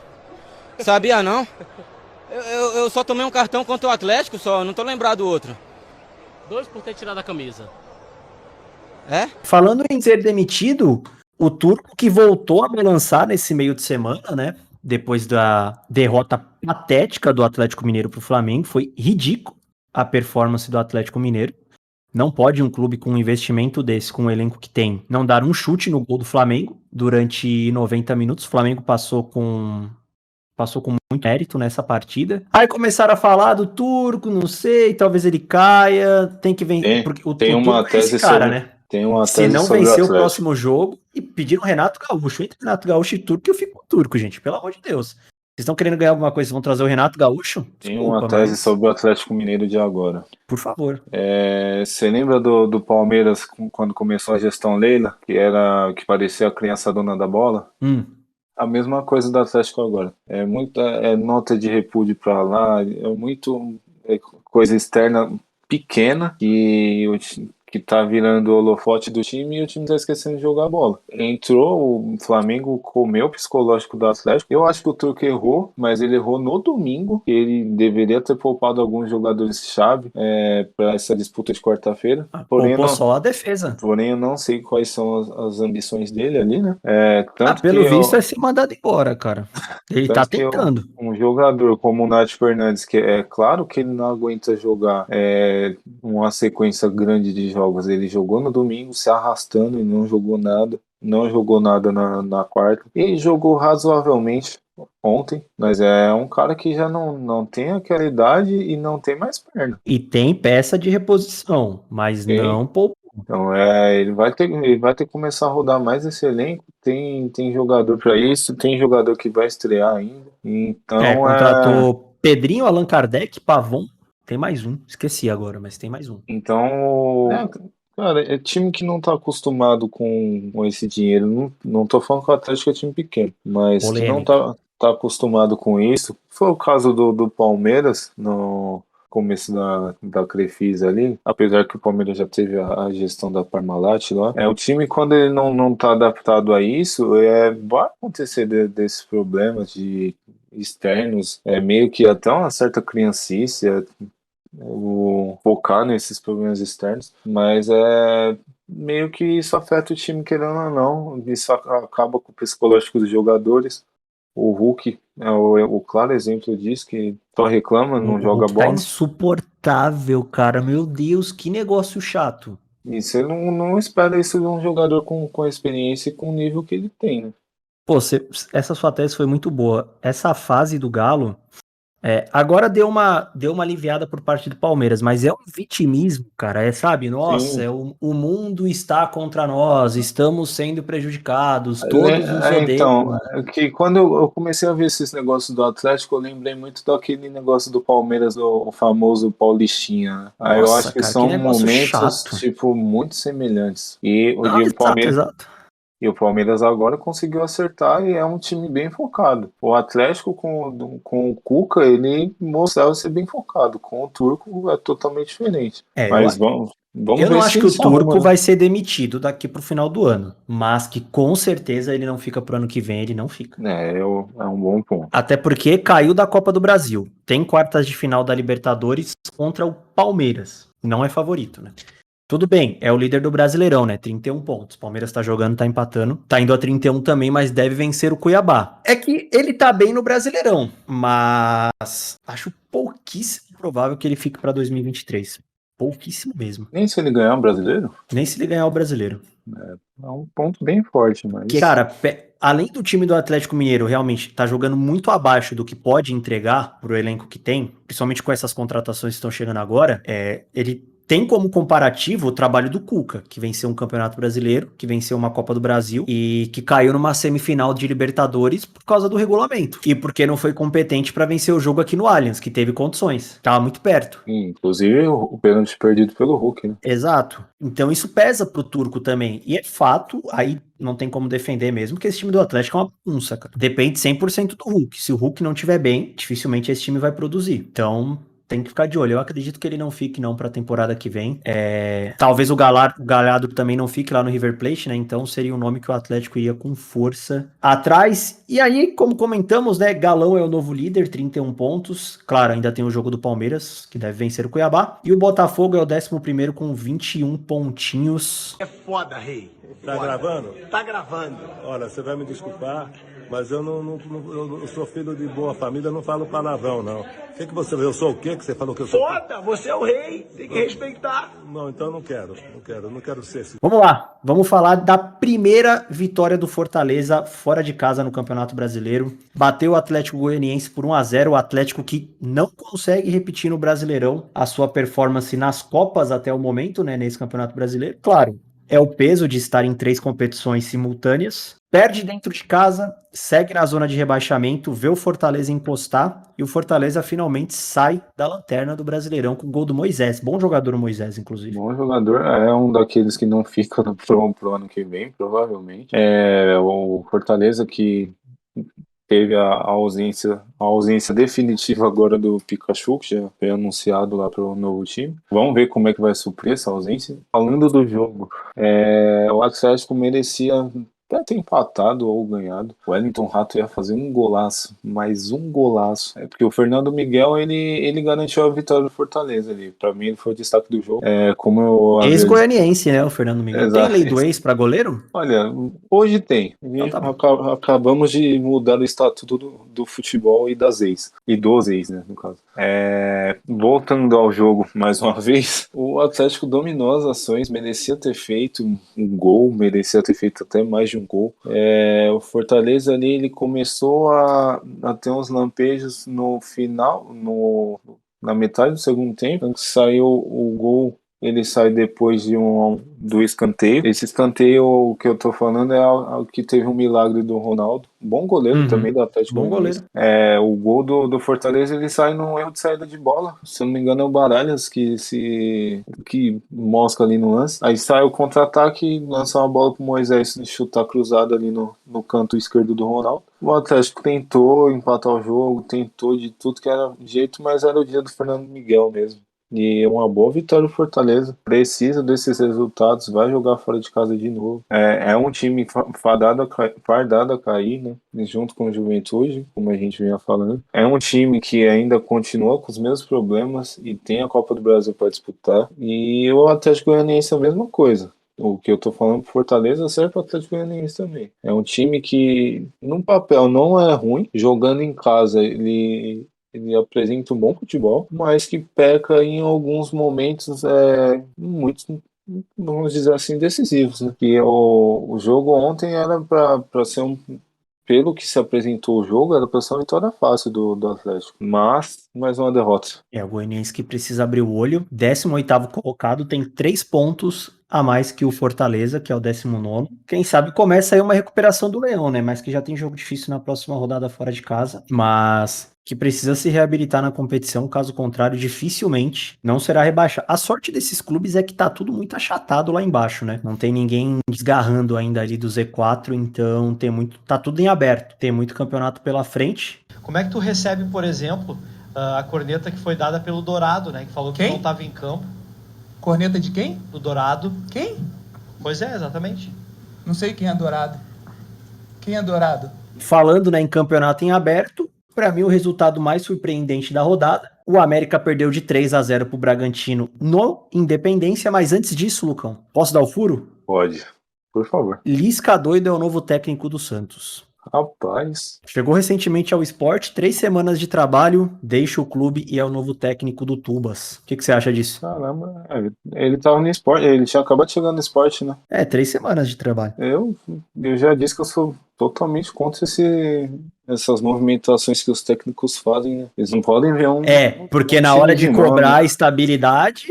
Sabia não? Eu só tomei um cartão contra o Atlético, só, não tô lembrado do outro. 2 por ter tirado a camisa. É? Falando em ser demitido, o Turco que voltou a balançar nesse meio de semana, né? Depois da derrota patética do Atlético Mineiro pro Flamengo, foi ridículo a performance do Atlético Mineiro. Não pode um clube com um investimento desse, com o elenco que tem, não dar um chute no gol do Flamengo durante 90 minutos. O Flamengo passou com muito mérito nessa partida. Aí começaram a falar do Turco, não sei, talvez ele caia, tem que vencer. Porque o uma Turco é esse cara, né? Tem uma Se tese não sobre vencer o Atlético. próximo jogo, e pediram Renato Gaúcho. Entre Renato Gaúcho e Turco, eu fico com o Turco, gente. Pelo amor de Deus. Vocês estão querendo ganhar alguma coisa, vão trazer o Renato Gaúcho? Tem uma tese sobre o Atlético Mineiro de agora. Por favor. Você lembra do Palmeiras quando começou a gestão Leila, que parecia a criança dona da bola? A mesma coisa do Atlético agora. É muita nota de repúdio para lá, coisa externa pequena que tá virando o holofote do time e o time tá esquecendo de jogar bola. Entrou, o Flamengo comeu o psicológico do Atlético. Eu acho que o Turco errou, mas ele errou no domingo. Ele deveria ter poupado alguns jogadores-chave para essa disputa de quarta-feira. Porém, só a defesa. Porém, eu não sei quais são as ambições dele ali, né? Pelo visto é ser mandado embora, cara. Ele tá tentando. Um jogador como o Nath Fernandes, que é claro que ele não aguenta jogar uma sequência grande de jogos. Ele jogou no domingo se arrastando e não jogou nada na quarta. E jogou razoavelmente ontem, mas é um cara que já não tem aquela idade e não tem mais perna. E tem peça de reposição, mas não poupou. Então ele vai ter que começar a rodar mais esse elenco. Tem jogador para isso, tem jogador que vai estrear ainda. Então contratou Pedrinho, Allan Kardec, Pavon. Tem mais um, esqueci agora, mas tem mais um. Então, cara, é time que não tá acostumado com esse dinheiro. Não tô falando que o Atlético é time pequeno, mas que não tá acostumado com isso. Foi o caso do Palmeiras no começo da Crefisa ali, apesar que o Palmeiras já teve a gestão da Parmalat lá. O time, quando ele não tá adaptado a isso, vai acontecer desses problemas de externos, meio que até uma certa criancice, focar nesses problemas externos, mas meio que isso afeta o time, querendo ou não. Isso acaba com o psicológico dos jogadores. O Hulk é o claro exemplo disso, que só reclama, não joga bola. Tá insuportável, cara. Meu Deus, que negócio chato. E você não espera isso de um jogador com experiência e com o nível que ele tem, né? Pô, essa sua tese foi muito boa. Essa fase do Galo, agora deu uma aliviada por parte do Palmeiras, mas é um vitimismo, cara. Sabe? Nossa, o mundo está contra nós, estamos sendo prejudicados, todos nos odeiam. Então, que quando eu comecei a ver esses negócios do Atlético, eu lembrei muito daquele negócio do Palmeiras, o famoso Paulistinha, né? Aí eu acho que são momentos, tipo, muito semelhantes. E o Palmeiras. Exato. E o Palmeiras agora conseguiu acertar e é um time bem focado. O Atlético com o Cuca, ele mostrava ser bem focado. Com o Turco é totalmente diferente. Mas vamos eu ver não se acho que ele o se arruma, Turco né? vai ser demitido daqui pro final do ano, mas que com certeza ele não fica pro ano que vem, ele não fica. É um bom ponto. Até porque caiu da Copa do Brasil. Tem quartas de final da Libertadores contra o Palmeiras. Não é favorito, né? Tudo bem, é o líder do Brasileirão, né? 31 pontos. Palmeiras tá jogando, tá empatando. Tá indo a 31 também, mas deve vencer o Cuiabá. É que ele tá bem no Brasileirão, mas acho pouquíssimo provável que ele fique pra 2023. Pouquíssimo mesmo. Nem se ele ganhar o brasileiro? Nem se ele ganhar o brasileiro. É um ponto bem forte, mas... Que, cara, além do time do Atlético Mineiro realmente tá jogando muito abaixo do que pode entregar pro elenco que tem, principalmente com essas contratações que estão chegando agora, ele tem como comparativo o trabalho do Cuca, que venceu um campeonato brasileiro, que venceu uma Copa do Brasil e que caiu numa semifinal de Libertadores por causa do regulamento. E porque não foi competente pra vencer o jogo aqui no Allianz, que teve condições. Tava muito perto. Inclusive o pênalti perdido pelo Hulk, né? Exato. Então isso pesa pro Turco também. E é fato, aí não tem como defender mesmo, que esse time do Atlético é uma bagunça, cara. Depende 100% do Hulk. Se o Hulk não estiver bem, dificilmente esse time vai produzir. Então... tem que ficar de olho. Eu acredito que ele não fique não pra temporada que vem. Talvez o Galhardo também não fique lá no River Plate, né? Então seria um nome que o Atlético iria com força atrás. E aí, como comentamos, né? Galão é o novo líder, 31 pontos. Claro, ainda tem o jogo do Palmeiras, que deve vencer o Cuiabá. E o Botafogo é o 11º com 21 pontinhos. É foda, rei. Tá gravando? Tá gravando. Olha, você vai me desculpar, mas eu eu sou filho de boa família, eu não falo palavrão, não. O que você... Eu sou o quê que você falou que eu sou? Foda, você é o rei, tem que respeitar. Não, então eu não quero ser esse... Vamos lá, vamos falar da primeira vitória do Fortaleza fora de casa no Campeonato Brasileiro. Bateu o Atlético Goianiense por 1-0, o Atlético que não consegue repetir no Brasileirão a sua performance nas Copas até o momento, né, nesse Campeonato Brasileiro. Claro, é o peso de estar em 3 competições simultâneas. Perde dentro de casa, segue na zona de rebaixamento, vê o Fortaleza encostar e o Fortaleza finalmente sai da lanterna do Brasileirão com o gol do Moisés. Bom jogador o Moisés, inclusive. Bom jogador, é um daqueles que não fica pro ano que vem, provavelmente. O Fortaleza que teve a ausência definitiva agora do Pikachu, que já foi anunciado lá para o novo time. Vamos ver como é que vai suprir essa ausência. Falando do jogo, o Atlético merecia até ter empatado ou ganhado. O Wellington Rato ia fazer um golaço, mais um golaço. Porque o Fernando Miguel, ele garantiu a vitória do Fortaleza ali. Pra mim, ele foi o destaque do jogo. Ex-goianiense, né, o Fernando Miguel. Exato. Tem lei do ex pra goleiro? Olha, hoje tem. Acabamos de mudar o estatuto do futebol e das ex. E dos ex, né, no caso. Voltando ao jogo, mais uma vez, o Atlético dominou as ações, merecia ter feito um gol, merecia ter feito até mais de um gol. O Fortaleza ali, ele começou a ter uns lampejos no final, na metade do segundo tempo. Saiu o gol, ele sai depois do escanteio. Esse escanteio que eu tô falando é o que teve um milagre do Ronaldo. Bom goleiro também do Atlético. Bom goleiro. O gol do Fortaleza, ele sai num erro de saída de bola. Se eu não me engano, é o Baralhas que mosca ali no lance. Aí sai o contra-ataque e lança uma bola pro Moisés chutar cruzado ali no canto esquerdo do Ronaldo. O Atlético tentou empatar o jogo, tentou de tudo que era jeito, mas era o dia do Fernando Miguel mesmo. E uma boa vitória do Fortaleza. Precisa desses resultados. Vai jogar fora de casa de novo. É um time fardado a cair, né? Junto com o Juventude, como a gente vinha falando. É um time que ainda continua com os mesmos problemas e tem a Copa do Brasil para disputar. E o Atlético Goianiense é a mesma coisa. O que eu tô falando pro Fortaleza serve pro Atlético Goianiense também. É um time que, no papel, não é ruim. Jogando em casa, ele apresenta um bom futebol, mas que peca em alguns momentos muito, vamos dizer assim, decisivos, né? E o jogo ontem era para ser pelo que se apresentou o jogo, era para ser uma vitória fácil do Atlético, mas mais uma derrota. O Goianiense que precisa abrir o olho, 18º colocado, tem 3 pontos a mais que o Fortaleza, que é o 19º. Quem sabe começa aí uma recuperação do Leão, né? Mas que já tem jogo difícil na próxima rodada fora de casa. Mas que precisa se reabilitar na competição, caso contrário, dificilmente não será rebaixado. A sorte desses clubes é que tá tudo muito achatado lá embaixo, né? Não tem ninguém desgarrando ainda ali do Z4, então tá tudo em aberto. Tem muito campeonato pela frente. Como é que tu recebe, por exemplo, a corneta que foi dada pelo Dourado, né? Que falou que não estava em campo. Corneta de quem? Do Dourado. Quem? Pois é, exatamente. Não sei quem é Dourado. Quem é Dourado? Falando, né, em campeonato em aberto, para mim o resultado mais surpreendente da rodada, o América perdeu de 3-0 pro Bragantino no Independência, mas antes disso, Lucão, posso dar o furo? Pode, por favor. Lisca doido é o novo técnico do Santos. Rapaz. Chegou recentemente ao Sport, 3 semanas de trabalho, deixa o clube e é o novo técnico do Tubas. O que você acha disso? Caramba, ele tava no Sport, ele tinha acabado de chegar no Sport, né? 3 semanas de trabalho. Eu já disse que eu sou totalmente contra essas movimentações que os técnicos fazem, né? Eles não podem ver porque na hora de cobrar estabilidade,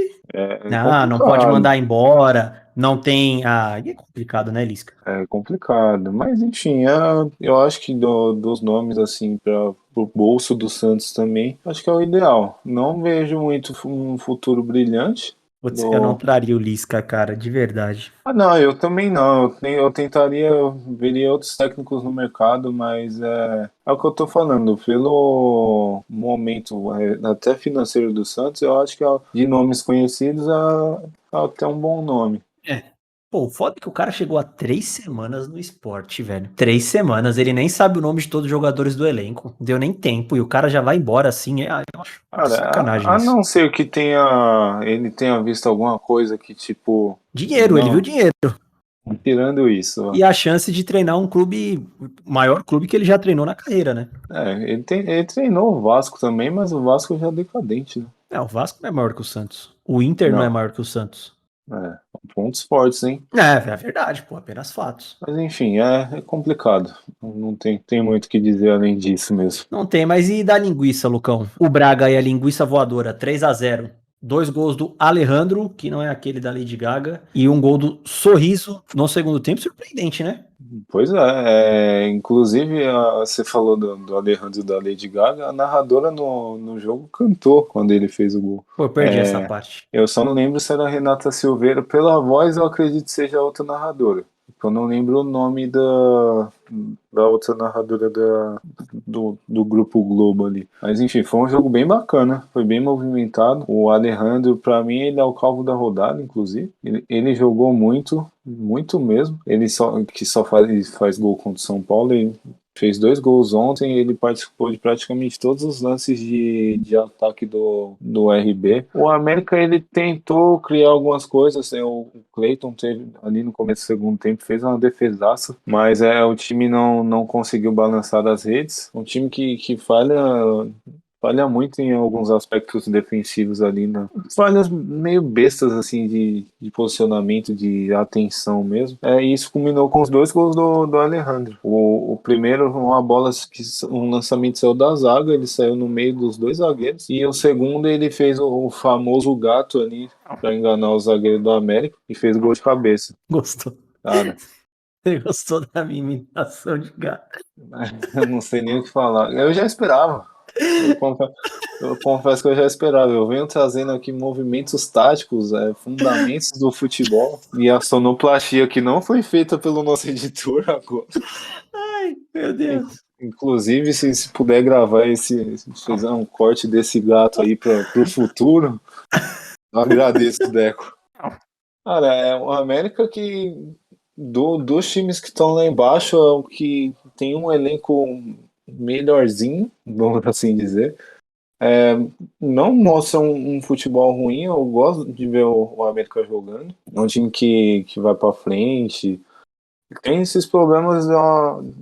não pode mandar embora, não tem... é complicado, né, Lisca? É complicado, mas enfim, eu acho que dos nomes, assim, pro bolso do Santos também, acho que é o ideal. Não vejo muito um futuro brilhante. Putz, eu não traria o Lisca, cara, de verdade. Não, eu também não. Eu veria outros técnicos no mercado, mas é o que eu tô falando. Pelo momento, até financeiro do Santos, eu acho que de nomes conhecidos é até um bom nome. Pô, foda que o cara chegou há 3 semanas no Sport, velho. 3 semanas, ele nem sabe o nome de todos os jogadores do elenco. Não deu nem tempo, e o cara já vai embora assim. Eu acho sacanagem a isso. não ser que ele tenha visto alguma coisa que, tipo... Dinheiro, ele viu dinheiro. Tirando isso. E a chance de treinar um clube, maior clube que ele já treinou na carreira, né? Ele treinou o Vasco também, mas o Vasco já é decadente, né? O Vasco não é maior que o Santos. O Inter não é maior que o Santos. Pontos fortes, hein? É verdade, pô, apenas fatos. Mas enfim, é complicado. Não tem muito o que dizer além disso mesmo. Não tem, mas e da linguiça, Lucão? O Braga e a linguiça voadora, 3-0. 2 gols do Alejandro, que não é aquele da Lady Gaga, e um gol do Sorriso no segundo tempo, surpreendente, né? Pois inclusive você falou do Alejandro e da Lady Gaga, a narradora no jogo cantou quando ele fez o gol. Pô, eu perdi essa parte. Eu só não lembro se era a Renata Silveira, pela voz eu acredito que seja outra narradora. Eu não lembro o nome da outra narradora do Grupo Globo ali. Mas enfim, foi um jogo bem bacana, foi bem movimentado. O Alejandro, pra mim, ele é o calvo da rodada, inclusive. Ele jogou muito mesmo. Ele só faz gol contra o São Paulo. Ele fez 2 gols ontem, ele participou de praticamente todos os lances de ataque do RB. O América, ele tentou criar algumas coisas, o Cleiton teve ali no começo do segundo tempo, fez uma defesaça, mas o time não conseguiu balançar as redes. Um time que falha muito em alguns aspectos defensivos ali, né? Falhas meio bestas, assim, de posicionamento, de atenção mesmo. E isso culminou com os 2 gols do Alejandro. O primeiro, uma bola, um lançamento saiu da zaga, ele saiu no meio dos 2 zagueiros. E o segundo, ele fez o famoso gato ali, pra enganar o zagueiro do América, e fez gol de cabeça. Gostou. Cara... Você gostou da minha imitação de gato? Eu não sei nem o que falar. Eu já esperava. Eu confesso que eu já esperava. Eu venho trazendo aqui movimentos táticos, fundamentos do futebol, e a sonoplastia que não foi feita pelo nosso editor agora. Ai, meu Deus. Inclusive, se puder gravar fizer um corte desse gato aí pro futuro, eu agradeço, Deco. Cara, o América que dos times que estão lá embaixo é o que tem um elenco melhorzinho, vamos assim dizer. Não mostra um futebol ruim. Eu gosto de ver o América jogando. É um time que vai pra frente. Tem esses problemas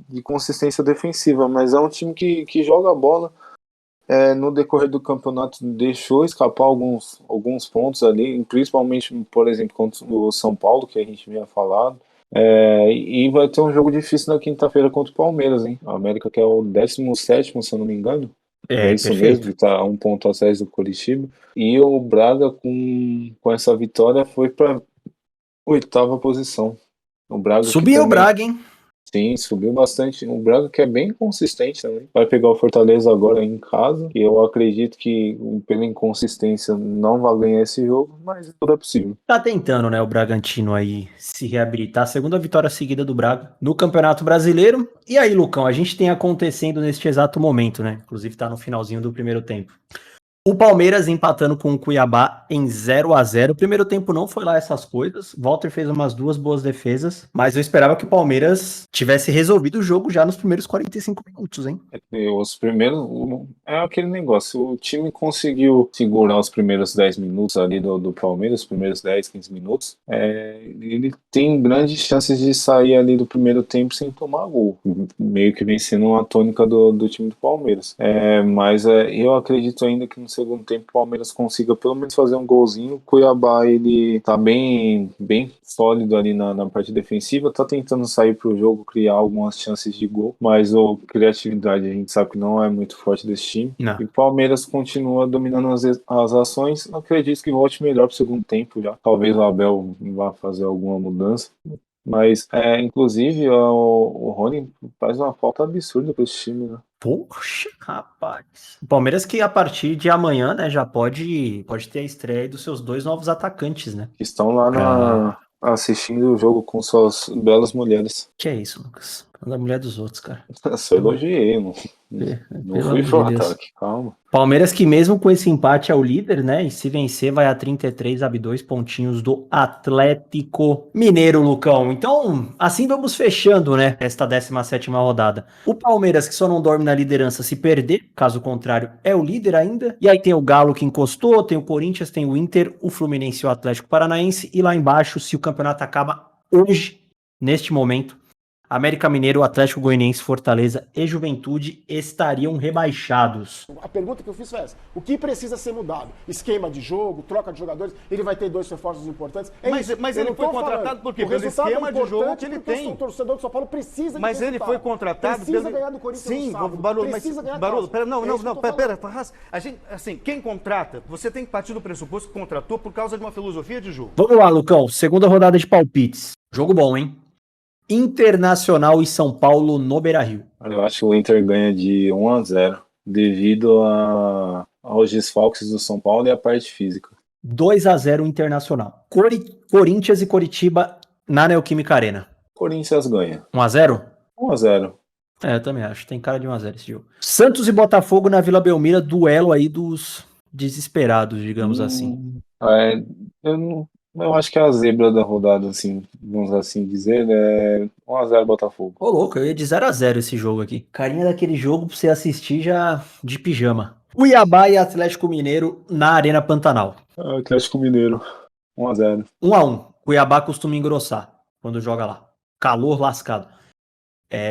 de consistência defensiva, mas é um time que joga a bola. No decorrer do campeonato deixou escapar alguns pontos ali, principalmente, por exemplo, contra o São Paulo, que a gente tinha falado. E vai ter um jogo difícil na quinta-feira contra o Palmeiras, hein? A América, que é o 17º, se eu não me engano. É isso perfeito. mesmo, tá 1 ponto atrás do Coritiba. E o Braga, com essa vitória, foi para 8ª posição. O Braga Subiu o Braga, hein? Sim, subiu bastante. O Braga que é bem consistente também. Vai pegar o Fortaleza agora em casa. E eu acredito que pela inconsistência não vai ganhar esse jogo, mas tudo é possível. Tá tentando, né, o Bragantino aí se reabilitar. Segunda vitória seguida do Braga no Campeonato Brasileiro. E aí, Lucão, a gente tem acontecendo neste exato momento, né? Inclusive tá no finalzinho do primeiro tempo. O Palmeiras empatando com o Cuiabá em 0-0. O primeiro tempo não foi lá essas coisas. Walter fez umas 2 boas defesas, mas eu esperava que o Palmeiras tivesse resolvido o jogo já nos primeiros 45 minutos, hein? Os primeiros... É aquele negócio. O time conseguiu segurar os primeiros 10 minutos ali do Palmeiras, os primeiros 10, 15 minutos. Ele tem grandes chances de sair ali do primeiro tempo sem tomar gol. Meio que vem sendo uma tônica do time do Palmeiras. Mas eu acredito ainda que no segundo tempo o Palmeiras consiga pelo menos fazer um golzinho. O Cuiabá, ele tá bem sólido ali na parte defensiva, tá tentando sair pro jogo, criar algumas chances de gol, mas a criatividade a gente sabe que não é muito forte desse time. Não. E o Palmeiras continua dominando as ações. Acredito que volte melhor pro segundo tempo já. Talvez o Abel vá fazer alguma mudança. Mas, inclusive, o Rony faz uma falta absurda para esse time, né? Poxa, rapaz. O Palmeiras que a partir de amanhã, né, já pode ter a estreia aí dos seus 2 novos atacantes, né? Que estão lá assistindo o jogo com suas belas mulheres. Que é isso, Lucas? Da mulher dos outros, cara. Só elogiei, não fui pro ataque, calma. Palmeiras que mesmo com esse empate é o líder, né? E se vencer vai a 33, abre 2 pontinhos do Atlético Mineiro, Lucão. Então, assim vamos fechando, né? Esta 17ª rodada. O Palmeiras que só não dorme na liderança se perder, caso contrário, é o líder ainda. E aí tem o Galo que encostou, tem o Corinthians, tem o Inter, o Fluminense e o Atlético Paranaense. E lá embaixo, se o campeonato acaba hoje, neste momento, América Mineiro, Atlético Goianiense, Fortaleza e Juventude estariam rebaixados. A pergunta que eu fiz foi essa: o que precisa ser mudado? Esquema de jogo, troca de jogadores, ele vai ter 2 reforços importantes. Mas ele foi contratado por quê? Pelo esquema de jogo que ele tem. O torcedor do São Paulo precisa de Mas ele foi contratado precisa ganhar do Corinthians. Sim, Barolo, mas Barolo, pera, a gente, assim, quem contrata, você tem que partir do pressuposto que contratou por causa de uma filosofia de jogo. Vamos lá, Lucão, segunda rodada de palpites. Jogo bom, hein? Internacional e São Paulo no Beira-Rio. Eu acho que o Inter ganha de 1-0 devido aos desfalques do São Paulo e a parte física. 2-0 Internacional. Corinthians e Coritiba na Neoquímica Arena. Corinthians ganha. 1-0? 1-0. Eu também acho. Tem cara de 1-0 esse jogo. Santos e Botafogo na Vila Belmiro, duelo aí dos desesperados, digamos assim. Eu acho que a zebra da rodada, assim, vamos assim dizer, é 1-0 Botafogo. Ô, louco, eu ia de 0-0 esse jogo aqui. Carinha daquele jogo pra você assistir já de pijama. Cuiabá e Atlético Mineiro na Arena Pantanal. Atlético Mineiro, 1-0. 1-1. Cuiabá costuma engrossar quando joga lá. Calor lascado.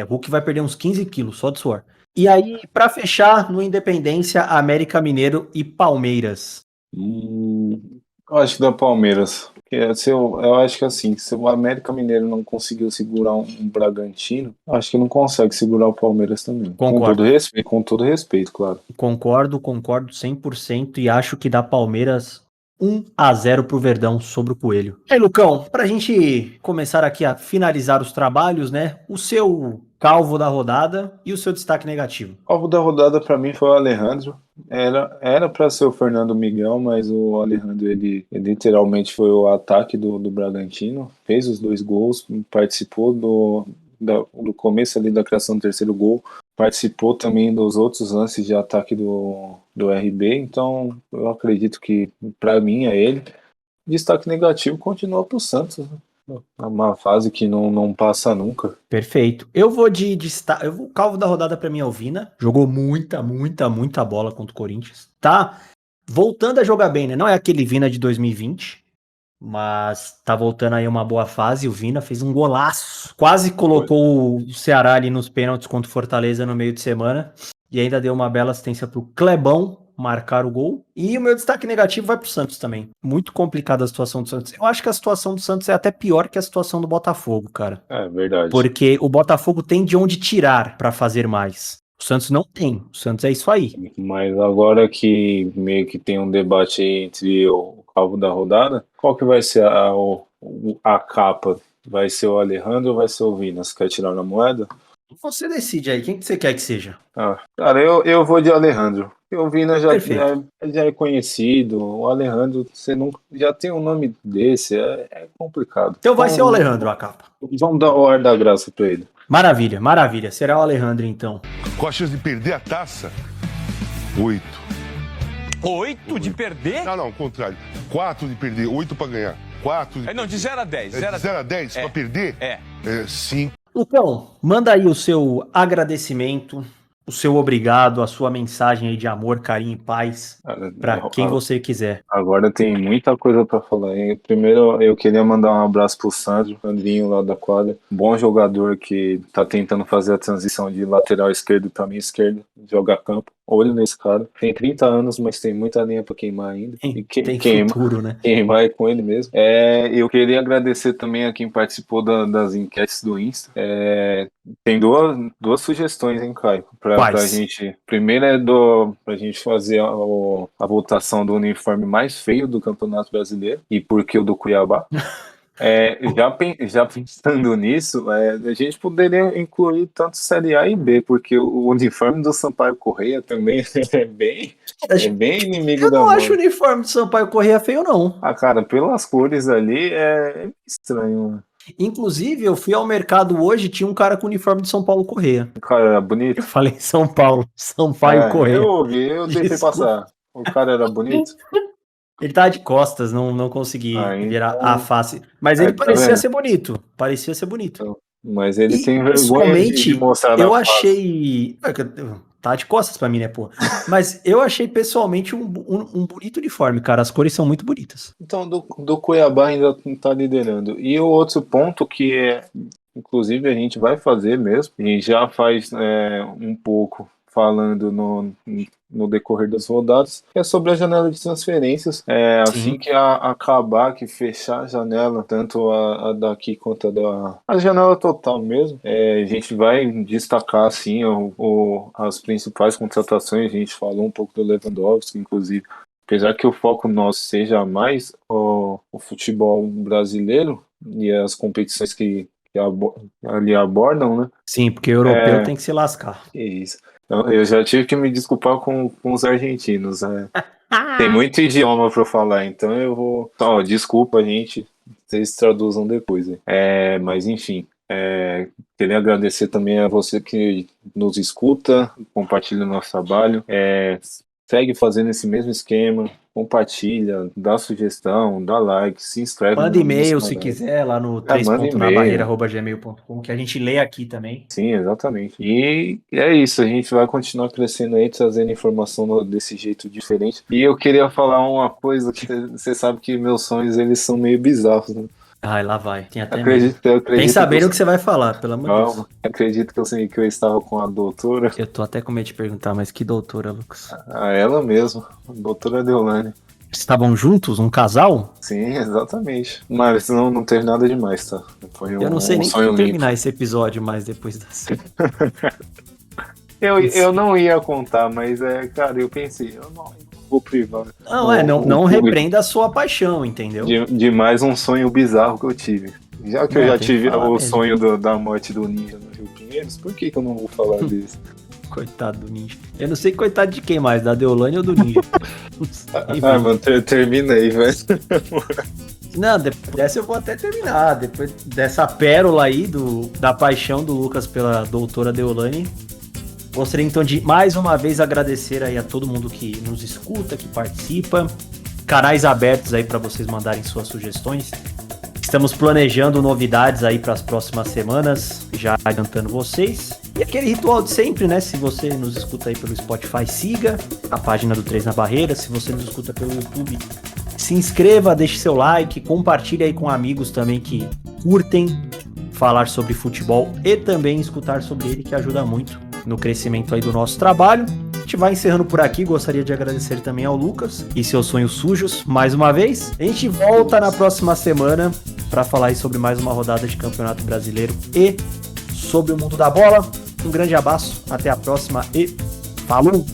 Hulk vai perder uns 15 quilos só de suor. E aí, pra fechar, no Independência, América Mineiro e Palmeiras. Eu acho que dá Palmeiras. Eu acho que assim, se o América Mineiro não conseguiu segurar um Bragantino, acho que não consegue segurar o Palmeiras também. Concordo. Com todo respeito, claro. Concordo 100% e acho que dá Palmeiras 1-0 pro Verdão sobre o Coelho. E aí, Lucão, pra gente começar aqui a finalizar os trabalhos, né? O seu calvo da rodada e o seu destaque negativo. O calvo da rodada pra mim foi o Alejandro. Era para ser o Fernando Miguel, mas o Alejandro, ele literalmente foi o ataque do Bragantino, fez os 2 gols, participou do começo ali da criação do 3º gol, participou também dos outros lances de ataque do RB, então eu acredito que para mim é ele. Destaque negativo continua pro Santos, né? É uma fase que não passa nunca. Perfeito. Eu vou o calvo da rodada pra mim é o Vina. Jogou muita bola contra o Corinthians. Tá voltando a jogar bem, né? Não é aquele Vina de 2020, mas tá voltando aí uma boa fase. O Vina fez um golaço. Quase colocou o Ceará ali nos pênaltis contra o Fortaleza no meio de semana. E ainda deu uma bela assistência pro Clebão marcar o gol. E o meu destaque negativo vai pro Santos também. Muito complicada a situação do Santos. Eu acho que a situação do Santos é até pior que a situação do Botafogo, cara. É verdade. Porque o Botafogo tem de onde tirar pra fazer mais. O Santos não tem. O Santos é isso aí. Mas agora que meio que tem um debate aí entre o calvo da rodada, qual que vai ser a capa vai ser o Alejandro ou vai ser o Vina? Você quer tirar na moeda? Você decide aí, quem que você quer que seja? Cara, eu vou de Alejandro. O Vina já é conhecido. O Alejandro, você não já tem um nome desse, é complicado. Então vai ser o Alejandro a capa. Vamos dar o ar da graça pra ele. Maravilha, maravilha. Será o Alejandro, então. Com a chance de perder a taça, 8. 8 de perder? Não, contrário. 4 de perder, 8 pra ganhar. 4 de... Não, de 0 a 10. De 0 a 10 pra perder? 5. Lucão, manda aí o seu agradecimento, o seu obrigado, a sua mensagem aí de amor, carinho e paz para quem você quiser. Agora tem muita coisa para falar, hein? Primeiro eu queria mandar um abraço pro Sandrinho lá da quadra, bom jogador que tá tentando fazer a transição de lateral esquerdo para meio esquerdo, jogar campo. Olho nesse cara, tem 30 anos, mas tem muita lenha pra queimar ainda. Tem futuro, né? Queimar é com ele mesmo. Eu queria agradecer também a quem participou das enquetes do Insta. Tem duas sugestões, hein, Caio? Pra gente. Primeiro é pra gente fazer a votação do uniforme mais feio do Campeonato Brasileiro. E por que o do Cuiabá? Já pensando nisso, a gente poderia incluir tanto Série A e B, porque o uniforme do Sampaio Corrêa também é bem inimigo da mão. Eu não acho o uniforme do Sampaio Corrêa feio, não. Cara, pelas cores ali é estranho, né? Inclusive, eu fui ao mercado hoje, tinha um cara com o uniforme de São Paulo Corrêa. O cara era bonito? Eu falei São Paulo, Sampaio Corrêa. Eu deixei passar. O cara era bonito? Ele tava de costas, não consegui virar a face. Mas ele parecia ser bonito. Parecia ser bonito. Mas ele tem vergonha de mostrar eu achei... Tá de costas pra mim, né, pô? Mas eu achei pessoalmente um bonito uniforme, cara. As cores são muito bonitas. Então, do Cuiabá ainda tá liderando. E o outro ponto que inclusive, a gente vai fazer mesmo, e já faz um pouco falando no decorrer das rodadas, é sobre a janela de transferências. Assim que acabar, que fechar a janela, tanto a daqui quanto a janela total mesmo, a gente vai destacar assim, as principais contratações. A gente falou um pouco do Lewandowski, inclusive. Apesar que o foco nosso seja mais o futebol brasileiro e as competições que ali abordam, né? Sim, porque o europeu tem que se lascar. Isso. Eu já tive que me desculpar com os argentinos. Tem muito idioma para falar, então eu vou... desculpa, gente, vocês traduzam depois. Mas enfim, queria agradecer também a você que nos escuta, compartilha o nosso trabalho, segue fazendo esse mesmo esquema, compartilha, dá sugestão, dá like, se inscreve. Manda e-mail se quiser lá no 3.nabarreira@gmail.com, que a gente lê aqui também. Sim, exatamente. E é isso, a gente vai continuar crescendo aí, trazendo informação desse jeito diferente. E eu queria falar uma coisa, que você sabe que meus sonhos, eles são meio bizarros, né? Ai, lá vai. Tem até acredito Tem sabendo o que você vai falar, pelo amor de Deus. Acredito que eu estava com a doutora. Eu tô até com medo de perguntar, mas que doutora, Lucas? Ela mesma, a doutora Deolane. Estavam juntos? Um casal? Sim, exatamente. Mas não teve nada demais, tá? Foi eu não sei nem como terminar esse episódio mais depois dessa. eu não ia contar, mas cara, eu pensei, eu não vou privar. Não repreenda a sua paixão, entendeu? De mais um sonho bizarro que eu tive. Já que eu já tive o sonho da morte do Ninja no Rio Pinheiros, por que eu não vou falar disso? Coitado do Ninja. Eu não sei coitado de quem mais, da Deolane ou do Ninja. Mano, termina aí, velho. Não, depois dessa eu vou até terminar. Depois dessa pérola aí da paixão do Lucas pela doutora Deolane, gostaria então de mais uma vez agradecer aí a todo mundo que nos escuta, que participa. Canais abertos aí para vocês mandarem suas sugestões. Estamos planejando novidades aí para as próximas semanas, já adiantando vocês. E aquele ritual de sempre, né? Se você nos escuta aí pelo Spotify, siga a página do 3 na Barreira. Se você nos escuta pelo YouTube, se inscreva, deixe seu like, compartilhe aí com amigos também que curtem falar sobre futebol e também escutar sobre ele, que ajuda muito no crescimento aí do nosso trabalho. A gente vai encerrando por aqui, gostaria de agradecer também ao Lucas e seus sonhos sujos, mais uma vez. A gente volta na próxima semana para falar aí sobre mais uma rodada de Campeonato Brasileiro e sobre o mundo da bola. Um grande abraço, até a próxima e falou!